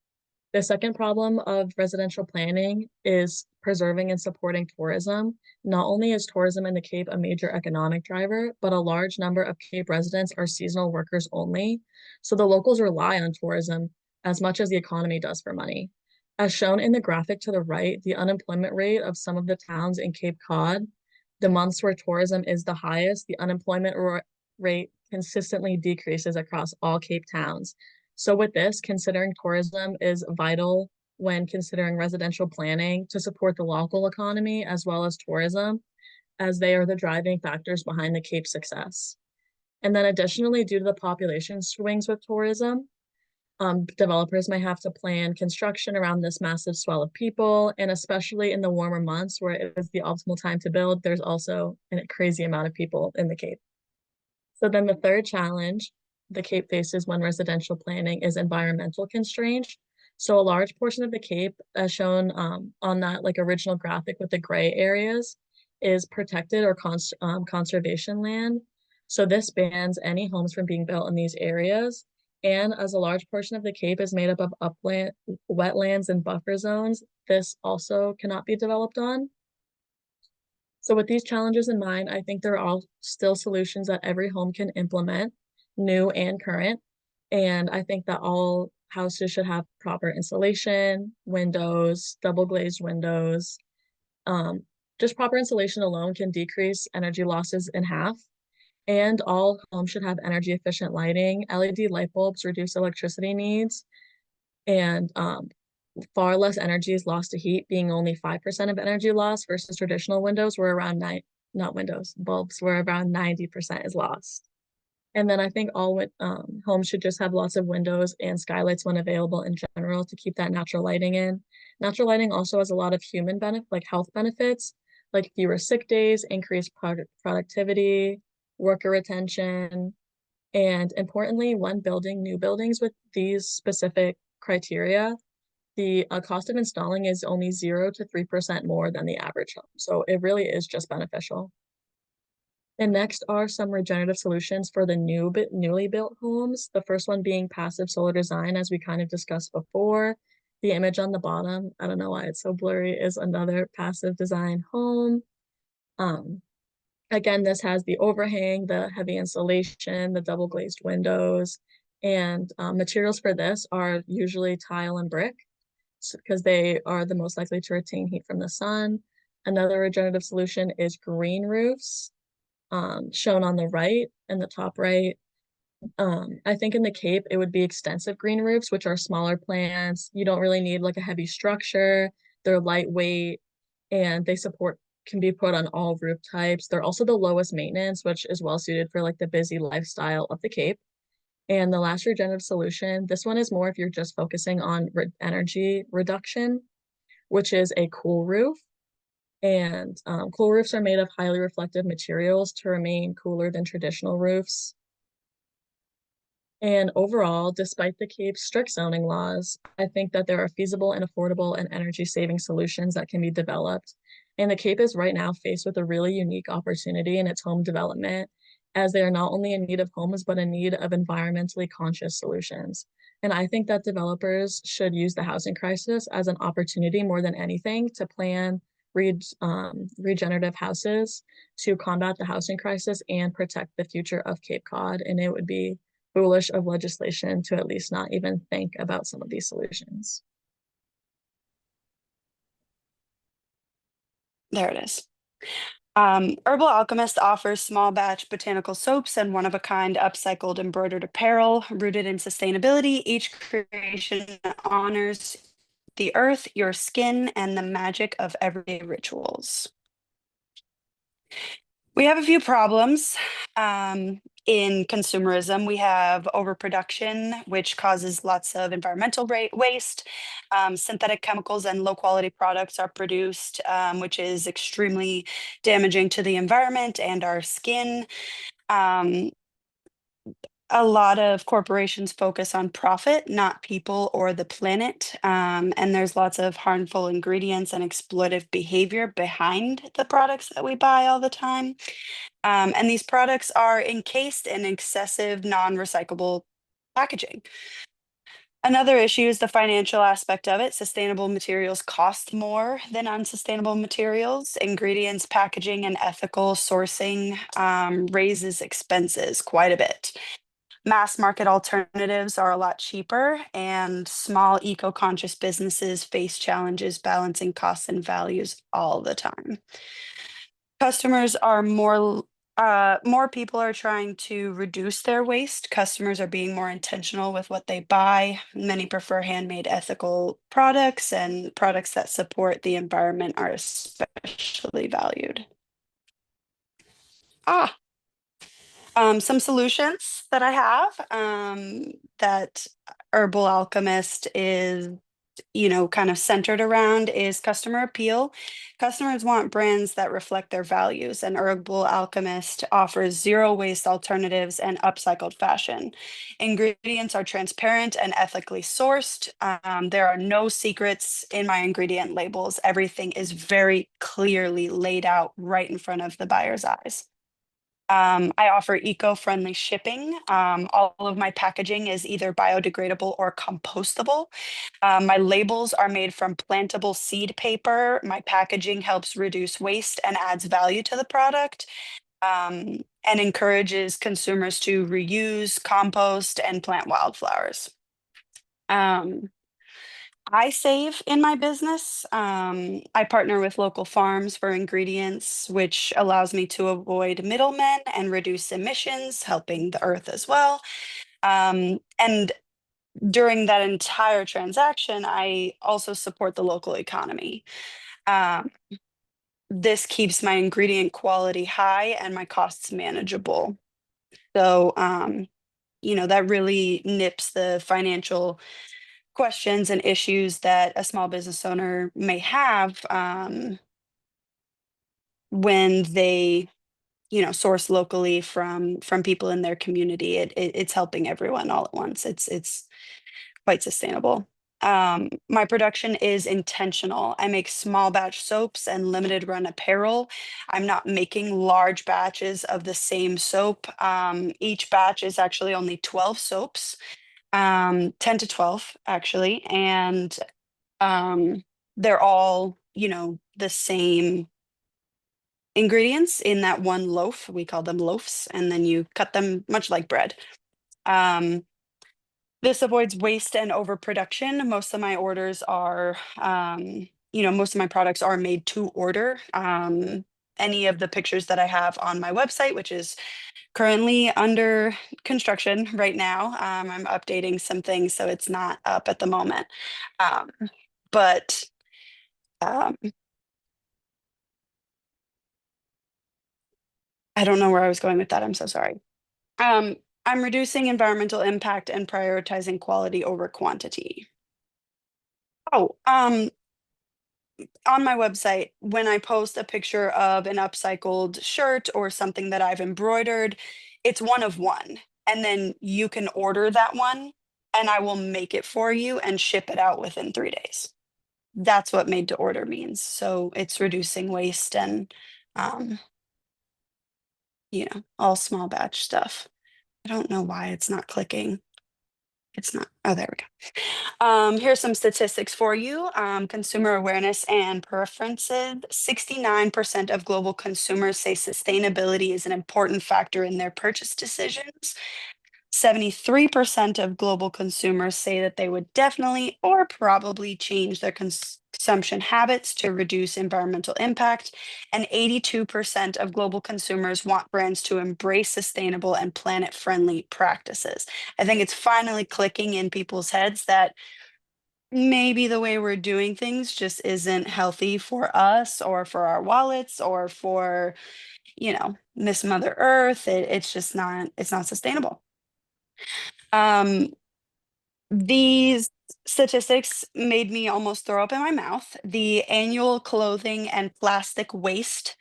The second problem of residential planning is preserving and supporting tourism. Not only is tourism in the Cape a major economic driver, but a large number of Cape residents are seasonal workers only. So the locals rely on tourism as much as the economy does for money. As shown in the graphic to the right, the unemployment rate of some of the towns in Cape Cod, the months where tourism is the highest, the unemployment rate consistently decreases across all Cape towns. So with this, considering tourism is vital when considering residential planning to support the local economy as well as tourism, as they are the driving factors behind the Cape's success. And then additionally, due to the population swings with tourism, developers may have to plan construction around this massive swell of people, and especially in the warmer months where it is the optimal time to build, there's also a crazy amount of people in the Cape. So then the third challenge the Cape faces when residential planning is environmental constraints. So a large portion of the Cape, as shown on that like original graphic with the gray areas, is protected or conservation land. So this bans any homes from being built in these areas. And as a large portion of the Cape is made up of upland, wetlands, and buffer zones, this also cannot be developed on. So with these challenges in mind, I think there are all still solutions that every home can implement, new and current. And I think that all houses should have proper insulation, windows, double glazed windows. Um, just proper insulation alone can decrease energy losses in half. And all homes should have energy efficient lighting. LED light bulbs reduce electricity needs. And far less energy is lost to heat, being only 5% of energy loss versus traditional windows where around not windows, bulbs where around 90% is lost. And then I think all homes should just have lots of windows and skylights when available in general to keep that natural lighting in. Natural lighting also has a lot of human benefit, like health benefits, like fewer sick days, increased productivity, worker retention, And importantly, when building new buildings with these specific criteria, the cost of installing is only 0 to 3% more than the average home. So it really is just beneficial. And next are some regenerative solutions for the newly built homes. The first one being passive solar design, as we kind of discussed before. The image on the bottom, I don't know why it's so blurry, is another passive design home. Um, Again, this has the overhang, the heavy insulation, the double glazed windows, and materials for this are usually tile and brick because they are the most likely to retain heat from the sun. Another regenerative solution is green roofs, shown on the right in the top right. I think in the Cape, it would be extensive green roofs, which are smaller plants. You don't really need like a heavy structure. They're lightweight and they support can be put on all roof types. They're also the lowest maintenance, which is well suited for like the busy lifestyle of the Cape. And the last regenerative solution, this one is more if you're just focusing on energy reduction, which is a cool roof. And cool roofs are made of highly reflective materials to remain cooler than traditional roofs. And overall, despite the Cape's strict zoning laws, I think that there are feasible and affordable and energy-saving solutions that can be developed. And the Cape is right now faced with a really unique opportunity in its home development, as they are not only in need of homes, but in need of environmentally conscious solutions. And I think that developers should use the housing crisis as an opportunity more than anything to plan regenerative houses to combat the housing crisis and protect the future of Cape Cod. And it would be foolish of legislation to at least not even think about some of these solutions. There it is. Herbal Alchemist offers small batch botanical soaps and one-of-a-kind upcycled embroidered apparel rooted in sustainability. Each creation honors the earth, your skin, and the magic of everyday rituals. We have a few problems in consumerism. We have overproduction, which causes lots of environmental waste. Synthetic chemicals and low quality products are produced, which is extremely damaging to the environment and our skin. A lot of corporations focus on profit, not people or the planet. And there's lots of harmful ingredients and exploitive behavior behind the products that we buy all the time. And these products are encased in excessive non-recyclable packaging. Another issue is the financial aspect of it. Sustainable materials cost more than unsustainable materials. Ingredients, packaging, and ethical sourcing raises expenses quite a bit. Mass market alternatives are a lot cheaper, and small eco-conscious businesses face challenges balancing costs and values all the time. Customers are more people are trying to reduce their waste. Customers are being more intentional with what they buy. Many prefer handmade ethical products, and products that support the environment are especially valued. Some solutions that I have that Herbal Alchemist is, kind of centered around is customer appeal. Customers want brands that reflect their values, and Herbal Alchemist offers zero waste alternatives and upcycled fashion. Ingredients are transparent and ethically sourced. There are no secrets in my ingredient labels. Everything is very clearly laid out right in front of the buyer's eyes. I offer eco-friendly shipping. All of my packaging is either biodegradable or compostable. My labels are made from plantable seed paper. My packaging helps reduce waste and adds value to the product, and encourages consumers to reuse, compost, and plant wildflowers. I save in my business. I partner with local farms for ingredients, which allows me to avoid middlemen and reduce emissions, helping the earth as well. And during that entire transaction, I also support the local economy. Um, this keeps my ingredient quality high and my costs manageable. So, that really nips the financial questions and issues that a small business owner may have when they sourced locally from people in their community. It's helping everyone all at once. It's quite sustainable. My production is intentional. I make small batch soaps and limited run apparel. I'm not making large batches of the same soap. Each batch is actually only 12 soaps, 10 to 12 actually, and they're all, the same ingredients in that one loaf. We call them loaves, and then you cut them much like bread. This avoids waste and overproduction. Most of my orders are, most of my products are made to order. Any of the pictures that I have on my website, which is currently under construction right now, I'm updating some things, so it's not up at the moment. But I don't know where I was going with that. I'm so sorry. I'm reducing environmental impact and prioritizing quality over quantity. Oh, on my website, when I post a picture of an upcycled shirt or something that I've embroidered, it's one of one. And then you can order that one and I will make it for you and ship it out within 3 days. That's what made to order means. So it's reducing waste and, um, all small batch stuff. I don't know why it's not clicking. It's not. Oh, there we go. Here's some statistics for you. Consumer awareness and preferences. 69% of global consumers say sustainability is an important factor in their purchase decisions. 73% of global consumers say that they would definitely or probably change their consumption habits to reduce environmental impact. And 82% of global consumers want brands to embrace sustainable and planet-friendly practices. I think it's finally clicking in people's heads that maybe the way we're doing things just isn't healthy for us or for our wallets or for, Miss Mother Earth. It's not sustainable. These statistics made me almost throw up in my mouth. The annual clothing and plastic waste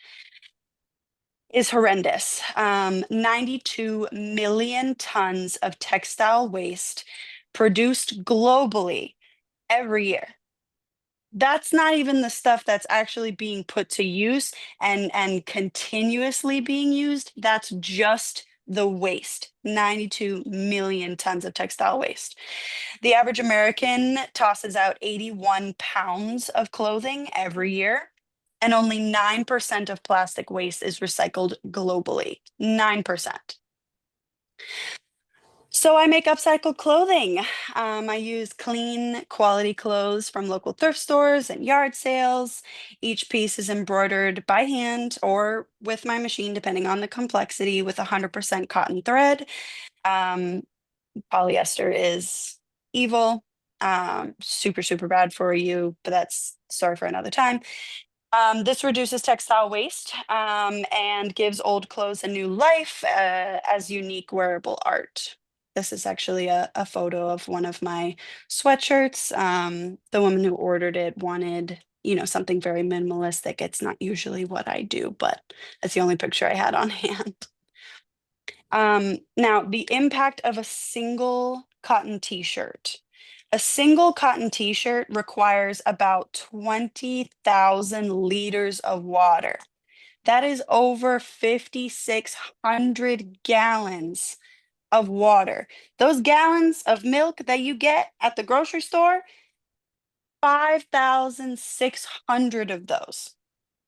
is horrendous. 92 million tons of textile waste produced globally every year. That's not even the stuff that's actually being put to use and continuously being used. That's just the waste. 92 million tons of textile waste. The average American tosses out 81 pounds of clothing every year, and only 9% of plastic waste is recycled globally. 9%. So I make upcycled clothing. I use clean, quality clothes from local thrift stores and yard sales. Each piece is embroidered by hand or with my machine, depending on the complexity, with 100% cotton thread. Polyester is evil, super, super bad for you, but that's story for another time. This reduces textile waste and gives old clothes a new life as unique wearable art. This is actually a photo of one of my sweatshirts. The woman who ordered it wanted, something very minimalistic. It's not usually what I do, but that's the only picture I had on hand. Now, the impact of a single cotton t-shirt. A single cotton t-shirt requires about 20,000 liters of water. That is over 5,600 gallons of water. Those gallons of milk that you get at the grocery store, 5,600 of those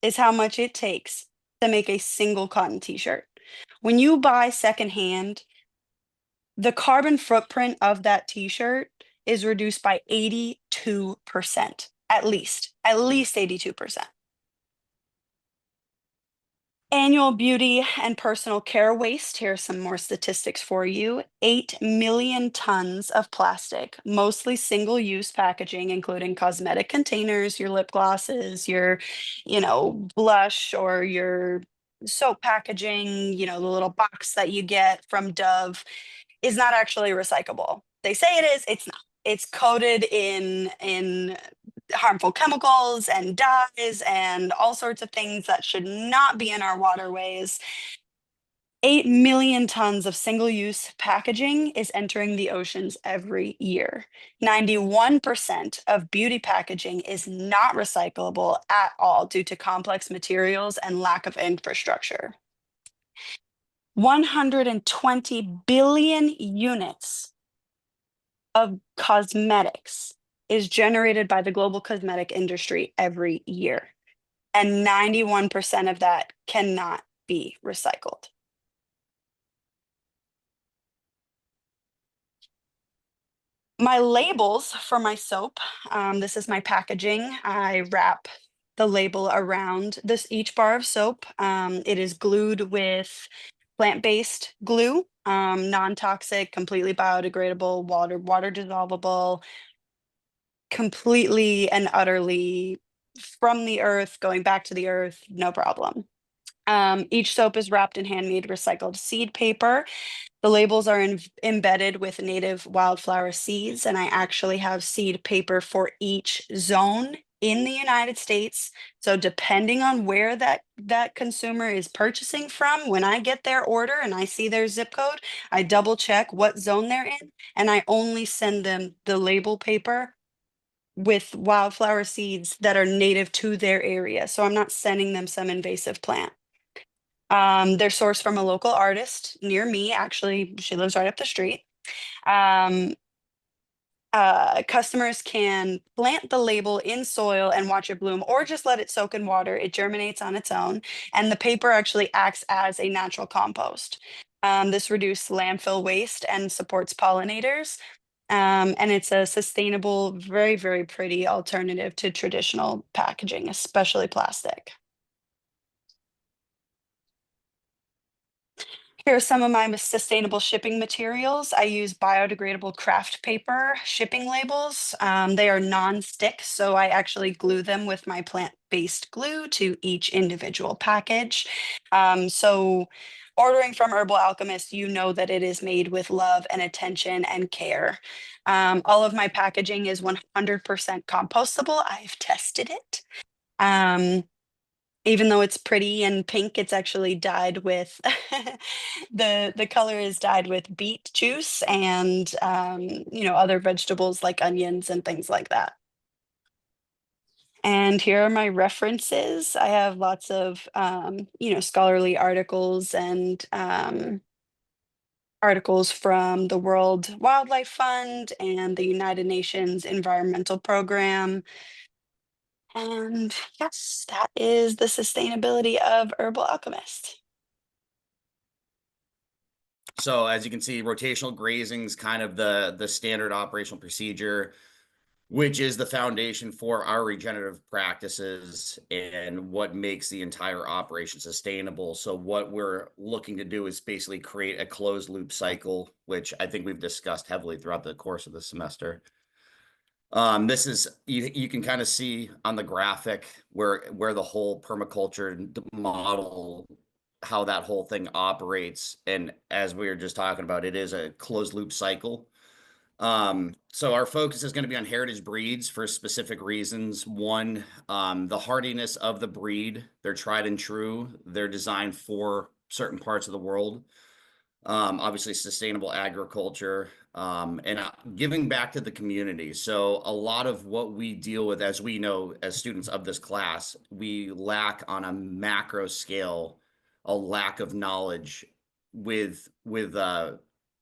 is how much it takes to make a single cotton t-shirt. When you buy secondhand, the carbon footprint of that t-shirt is reduced by 82%, at least 82%. Annual beauty and personal care waste. Here are some more statistics for you. 8 million tons of plastic, mostly single-use packaging, including cosmetic containers, your lip glosses, your, blush or your soap packaging, the little box that you get from Dove is not actually recyclable. They say it is, it's not. It's coated in harmful chemicals and dyes and all sorts of things that should not be in our waterways. 8 million tons of single-use packaging is entering the oceans every year. 91% of beauty packaging is not recyclable at all due to complex materials and lack of infrastructure. 120 billion units of cosmetics is generated by the global cosmetic industry every year, and 91% of that cannot be recycled. My labels for my soap, this is my packaging. I wrap the label around each bar of soap. It is glued with plant-based glue, non-toxic, completely biodegradable, water dissolvable, completely and utterly from the earth, going back to the earth, no problem. Each soap is wrapped in handmade recycled seed paper. The labels are embedded with native wildflower seeds, and I actually have seed paper for each zone in the United States. So depending on where that consumer is purchasing from, when I get their order and I see their zip code, I double check what zone they're in, and I only send them the label paper with wildflower seeds that are native to their area. So I'm not sending them some invasive plant. They're sourced from a local artist near me. Actually, she lives right up the street. Customers can plant the label in soil and watch it bloom, or just let it soak in water. It germinates on its own, and the paper actually acts as a natural compost. This reduces landfill waste and supports pollinators. And it's a sustainable, very, very pretty alternative to traditional packaging, especially plastic. Here are some of my sustainable shipping materials. I use biodegradable craft paper shipping labels. They are non-stick, so I actually glue them with my plant-based glue to each individual package. So ordering from Herbal Alchemist, you know that it is made with love and attention and care. All of my packaging is 100% compostable. I've tested it. Even though it's pretty and pink, it's actually dyed with the color is dyed with beet juice and other vegetables like onions and things like that. And here are my references. I have lots of scholarly articles and articles from the World Wildlife Fund and the United Nations Environmental Program. And yes, that is the sustainability of Herbal Alchemist. So as you can see, rotational grazing is kind of the standard operational procedure, which is the foundation for our regenerative practices and what makes the entire operation sustainable. So what we're looking to do is basically create a closed loop cycle, which I think we've discussed heavily throughout the course of the semester. This is you can kind of see on the graphic where the whole permaculture model, how that whole thing operates. And as we were just talking about, it is a closed loop cycle. So our focus is going to be on heritage breeds for specific reasons. One, the hardiness of the breed. They're tried and true. They're designed for certain parts of the world. Obviously sustainable agriculture, and giving back to the community. So a lot of what we deal with, as we know, as students of this class, we lack on a macro scale, a lack of knowledge with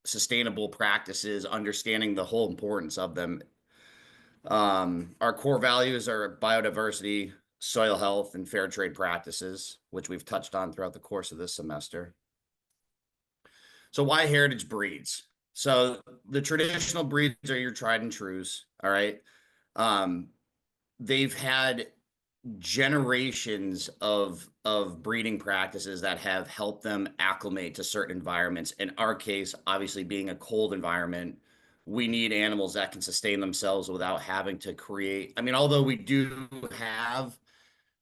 sustainable practices, understanding the whole importance of them. Our core values are biodiversity, soil health, and fair trade practices, which we've touched on throughout the course of this semester. So why heritage breeds? So the traditional breeds are your tried and trues, all right? They've had generations of breeding practices that have helped them acclimate to certain environments. In our case, obviously being a cold environment, we need animals that can sustain themselves without having to create. I mean, although we do have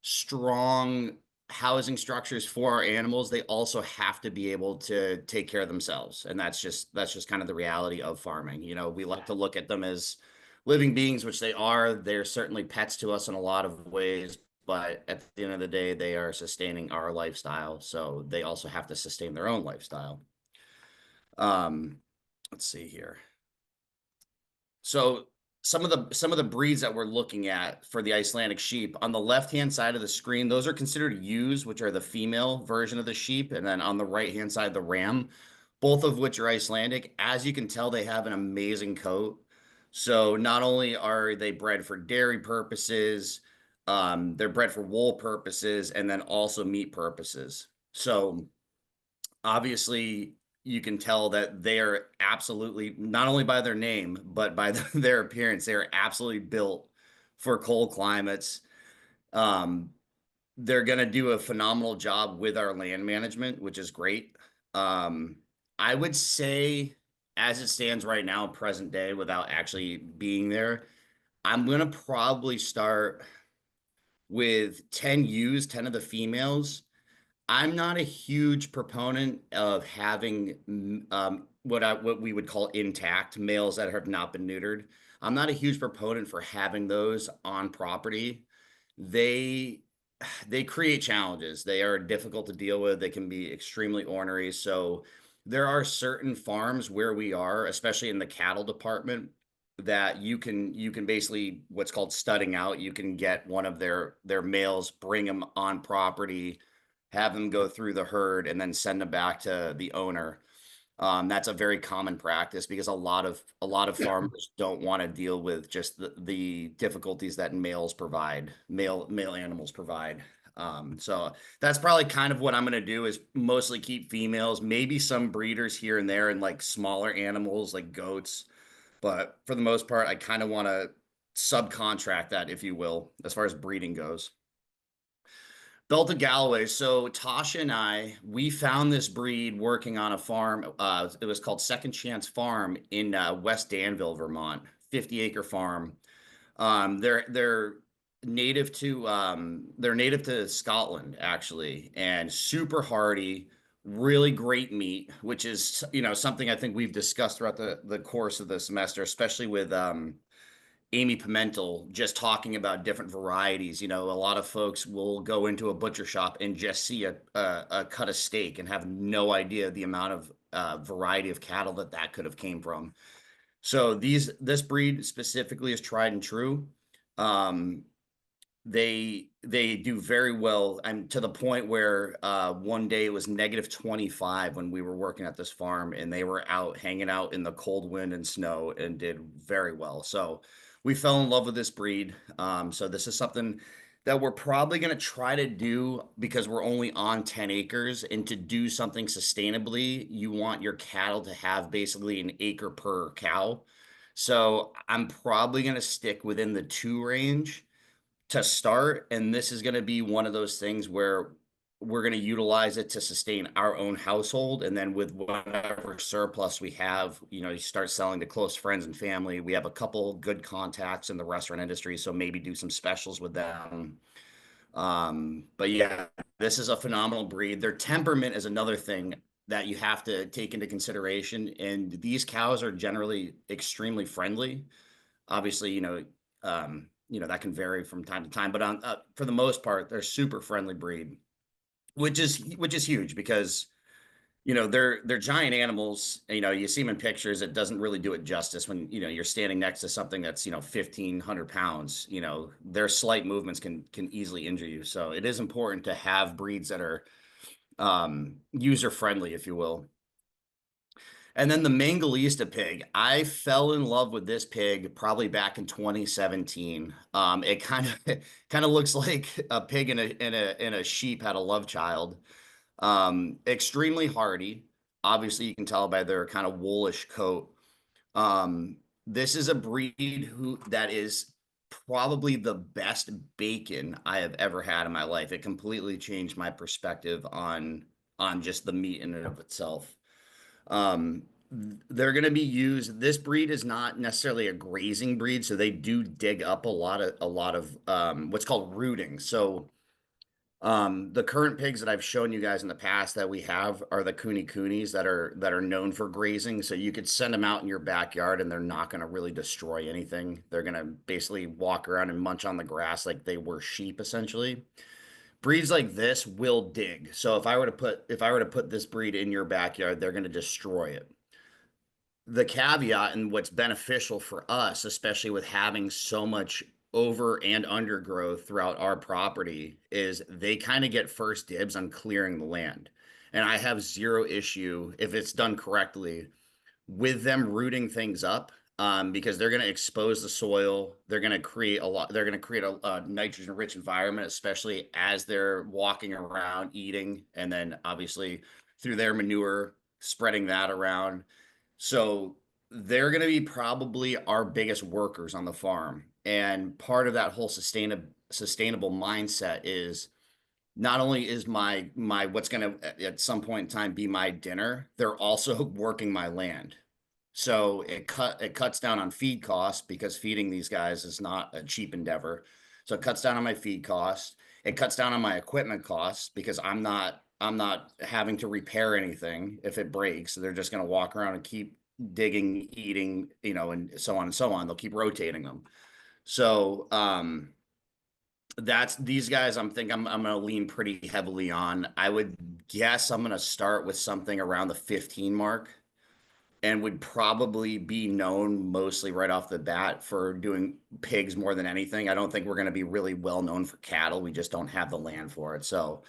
strong housing structures for our animals, they also have to be able to take care of themselves. And that's just kind of the reality of farming. You know, we like to look at them as living beings, which they are. They're certainly pets to us in a lot of ways, but at the end of the day, they are sustaining our lifestyle, so they also have to sustain their own lifestyle. Let's see here. So some of the breeds that we're looking at for the Icelandic sheep, on the left-hand side of the screen, those are considered ewes, which are the female version of the sheep, and then on the right-hand side, the ram, both of which are Icelandic. As you can tell, they have an amazing coat. So not only are they bred for dairy purposes, they're bred for wool purposes, and then also meat purposes. So obviously you can tell that they are absolutely, not only by their name, but by their appearance, they are absolutely built for cold climates. They're going to do a phenomenal job with our land management, which is great. I would say, as it stands right now, present day, without actually being there, I'm going to probably start with 10 ewes, 10 of the females. I'm not a huge proponent of having what we would call intact males that have not been neutered. I'm not a huge proponent for having those on property. They they create challenges. They are difficult to deal with. They can be extremely ornery. So there are certain farms where we are, especially in the cattle department, that you can basically what's called studding out. You can get one of their males, bring them on property, have them go through the herd, and then send them back to the owner. That's a very common practice because a lot of farmers don't want to deal with just the difficulties that male animals provide. So that's probably kind of what I'm going to do is mostly keep females, maybe some breeders here and there and like smaller animals like goats. But for the most part, I kind of want to subcontract that, if you will, as far as breeding goes. Belta Galloway. So Tasha and we found this breed working on a farm. It was called Second Chance Farm in West Danville, Vermont, 50-acre farm. They're native to Scotland actually, and super hardy, really great meat, which is something I think we've discussed throughout the course of the semester, especially with Amy Pimentel just talking about different varieties. A lot of folks will go into a butcher shop and just see a cut of steak and have no idea the amount of variety of cattle that could have came from. So this breed specifically is tried and true. They do very well, and to the point where one day it was -25 when we were working at this farm, and they were out hanging out in the cold wind and snow and did very well. So we fell in love with this breed. So this is something that we're probably going to try to do because we're only on 10 acres, and to do something sustainably, you want your cattle to have basically an acre per cow. So I'm probably going to stick within the 2 range to start, and this is going to be one of those things where we're going to utilize it to sustain our own household, and then with whatever surplus we have, you start selling to close friends and family. We have a couple good contacts in the restaurant industry, so maybe do some specials with them. But yeah, this is a phenomenal breed. Their temperament is another thing that you have to take into consideration, and these cows are generally extremely friendly. Obviously, that can vary from time to time, but for the most part, they're super friendly breed, which is huge because they're giant animals. You see them in pictures. It doesn't really do it justice when you're standing next to something that's 1,500 pounds. Their slight movements can easily injure you. So it is important to have breeds that are user friendly, if you will. And then the Mangalista pig, I fell in love with this pig probably back in 2017. It kind of looks like a pig and a sheep had a love child. Extremely hardy. Obviously, you can tell by their kind of woolish coat. This is a breed that is probably the best bacon I have ever had in my life. It completely changed my perspective on just the meat in and of itself. They're going to be used. This breed is not necessarily a grazing breed, so they do dig up a lot of what's called rooting. So The current pigs that I've shown you guys in the past that we have are the coonies that are known for grazing. So you could send them out in your backyard and they're not going to really destroy anything. They're going to basically walk around and munch on the grass like they were sheep essentially. Breeds like this will dig. So if I were to put this breed in your backyard, they're going to destroy it. The caveat and what's beneficial for us, especially with having so much over and undergrowth throughout our property, is they kind of get first dibs on clearing the land. And I have zero issue if it's done correctly with them rooting things up, because they're going to expose the soil. They're going to create a lot. They're going to create a nitrogen-rich environment, especially as they're walking around eating, and then obviously through their manure, spreading that around. So they're going to be probably our biggest workers on the farm. And part of that whole sustainable mindset is not only is my what's going to at some point in time be my dinner, they're also working my land. So it cuts down on feed costs because feeding these guys is not a cheap endeavor. So it cuts down on my feed costs. It cuts down on my equipment costs because I'm not having to repair anything if it breaks. So they're just going to walk around and keep digging, eating, and so on and so on. They'll keep rotating them. So that's these guys. I'm going to lean pretty heavily on. I would guess I'm going to start with something around the 15 mark, and would probably be known mostly right off the bat for doing pigs more than anything. I don't think we're going to be really well known for cattle. We just don't have the land for it. So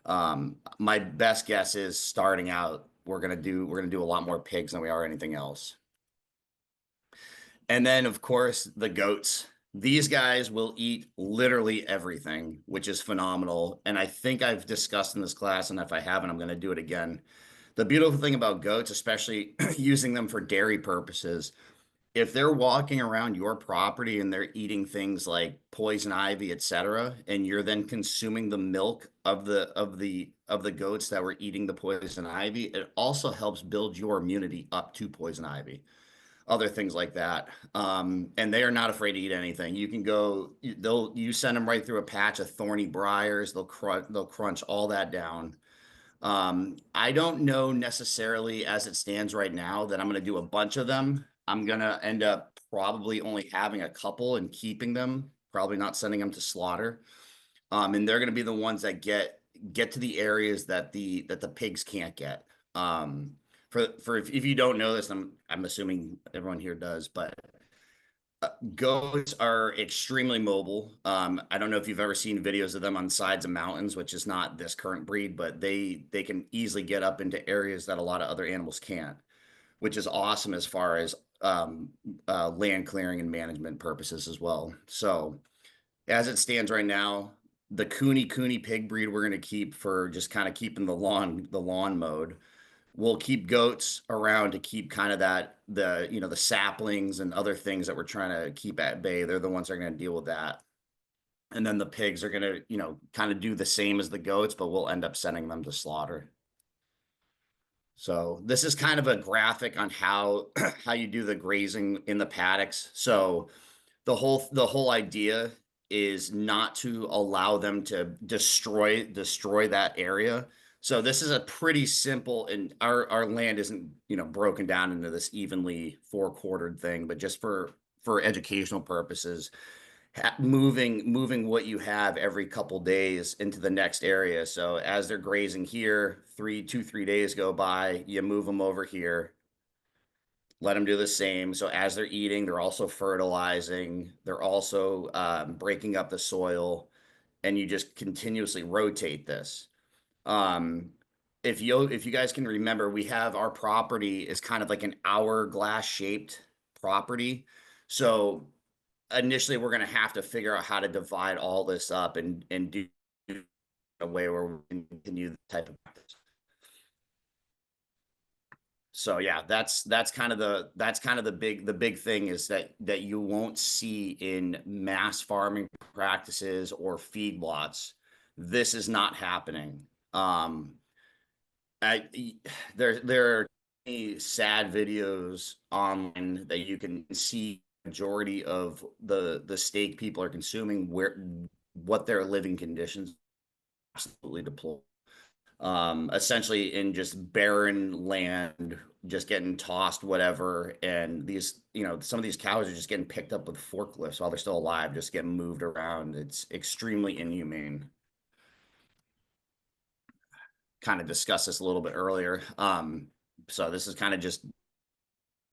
my best guess is starting out, we're going to do a lot more pigs than we are anything else. And then of course the goats. These guys will eat literally everything, which is phenomenal. And I think I've discussed in this class, and if I haven't, I'm going to do it again. The beautiful thing about goats, especially using them for dairy purposes, if they're walking around your property and they're eating things like poison ivy, etc., and you're then consuming the milk of the goats that were eating the poison ivy, it also helps build your immunity up to poison ivy, other things like that. And they are not afraid to eat anything. You can go, you send them right through a patch of thorny briars. They'll crunch all that down. I don't know necessarily as it stands right now that I'm going to do a bunch of them. I'm going to end up probably only having a couple and keeping them, probably not sending them to slaughter. And they're going to be the ones that get to the areas that the pigs can't get. For if you don't know this, I'm assuming everyone here does, but goats are extremely mobile. I don't know if you've ever seen videos of them on sides of mountains, which is not this current breed, but they can easily get up into areas that a lot of other animals can't, which is awesome as far as land clearing and management purposes as well. So as it stands right now, the cooney pig breed we're going to keep for just kind of keeping the lawn mode. We'll keep goats around to keep kind of the saplings and other things that we're trying to keep at bay. They're the ones that are going to deal with that. And then the pigs are going to, kind of do the same as the goats, but we'll end up sending them to slaughter. So this is kind of a graphic on how you do the grazing in the paddocks. So the whole idea is not to allow them to destroy that area. So this is a pretty simple, and our land isn't, broken down into this evenly four-quartered thing, but just for educational purposes, moving what you have every couple days into the next area. So as they're grazing here, 3 days go by, you move them over here, let them do the same. So as they're eating, they're also fertilizing, they're also breaking up the soil, and you just continuously rotate this. If you guys can remember, we have our property is kind of like an hourglass shaped property. So initially we're going to have to figure out how to divide all this up and do a way where we can continue the type of practice. So yeah, that's kind of the big thing is that you won't see in mass farming practices or feedlots. This is not happening. There are many sad videos online that you can see majority of the steak people are consuming, what their living conditions absolutely deployed. Essentially in just barren land, just getting tossed whatever, and these, some of these cows are just getting picked up with forklifts while they're still alive, just getting moved around. It's extremely inhumane. Kind of discussed this a little bit earlier. So this is kind of just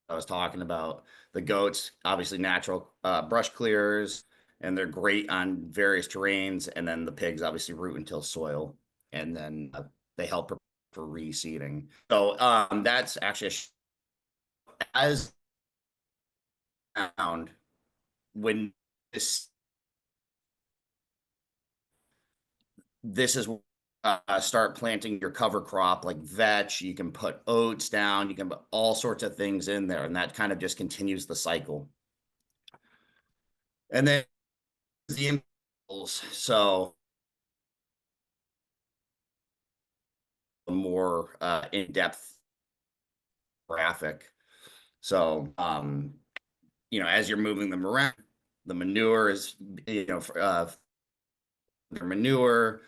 I was talking about. The goats, obviously natural brush clearers, and they're great on various terrains. And then the pigs, obviously root and till soil, and then they help for reseeding. So that's actually as found when this is start planting your cover crop like vetch. You can put oats down, you can put all sorts of things in there, and that kind of just continues the cycle. And then the impulse, so more in-depth graphic. So as you're moving them around, the manure is their manure.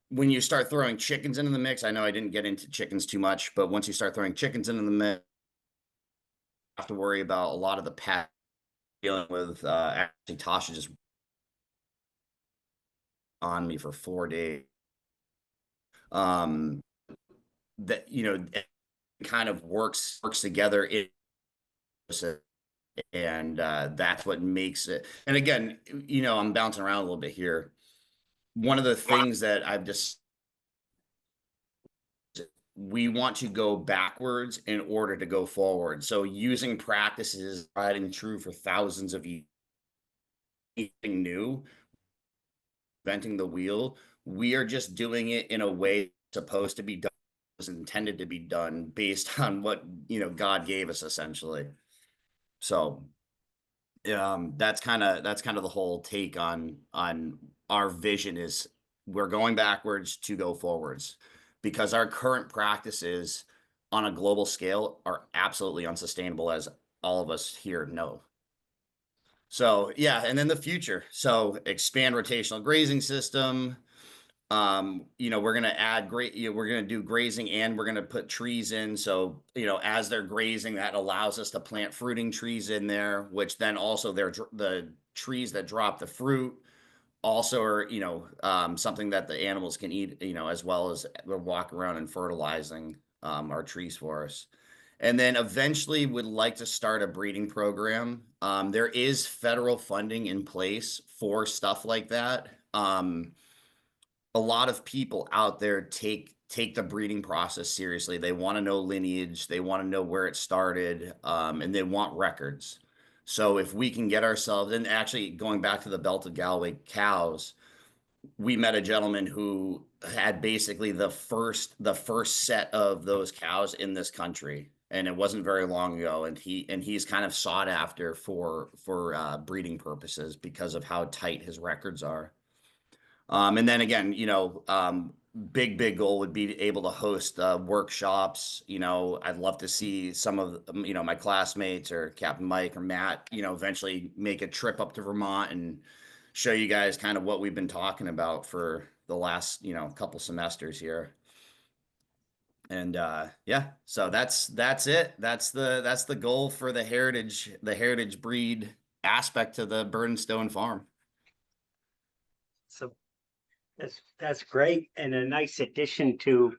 When you start throwing chickens into the mix, I know I didn't get into chickens too much, but once you start throwing chickens into the mix, you have to worry about a lot of the pet dealing with. Actually, Tasha just on me for 4 days. That it kind of works together and that's what makes it. And again, I'm bouncing around a little bit here. One of the things that I've just we want to go backwards in order to go forward. So using practices tried and true for thousands of years, anything new, inventing the wheel, we are just doing it in a way supposed to be done, was intended to be done based on what God gave us essentially. So that's kind of the whole take on our vision is we're going backwards to go forwards, because our current practices on a global scale are absolutely unsustainable, as all of us here know. So yeah, and then the future. So expand rotational grazing system. We're going to add we're going to do grazing, and we're going to put trees in. So, as they're grazing, that allows us to plant fruiting trees in there, which then also the trees that drop the fruit also are, something that the animals can eat, as well as they'll walk around and fertilizing, our trees for us. And then eventually would like to start a breeding program. There is federal funding in place for stuff like that. A lot of people out there take the breeding process seriously. They want to know lineage, they want to know where it started, and they want records. So if we can get ourselves, and actually going back to the Belt of Galloway cows, we met a gentleman who had basically the first set of those cows in this country, and it wasn't very long ago. And he's kind of sought after for breeding purposes because of how tight his records are. And then again, big goal would be able to host workshops. I'd love to see some of my classmates or Captain Mike or Matt, eventually make a trip up to Vermont and show you guys kind of what we've been talking about for the last couple semesters here. And yeah, so that's it. That's the goal for the heritage breed aspect to the Bird and Stone farm. So that's great, and a nice addition to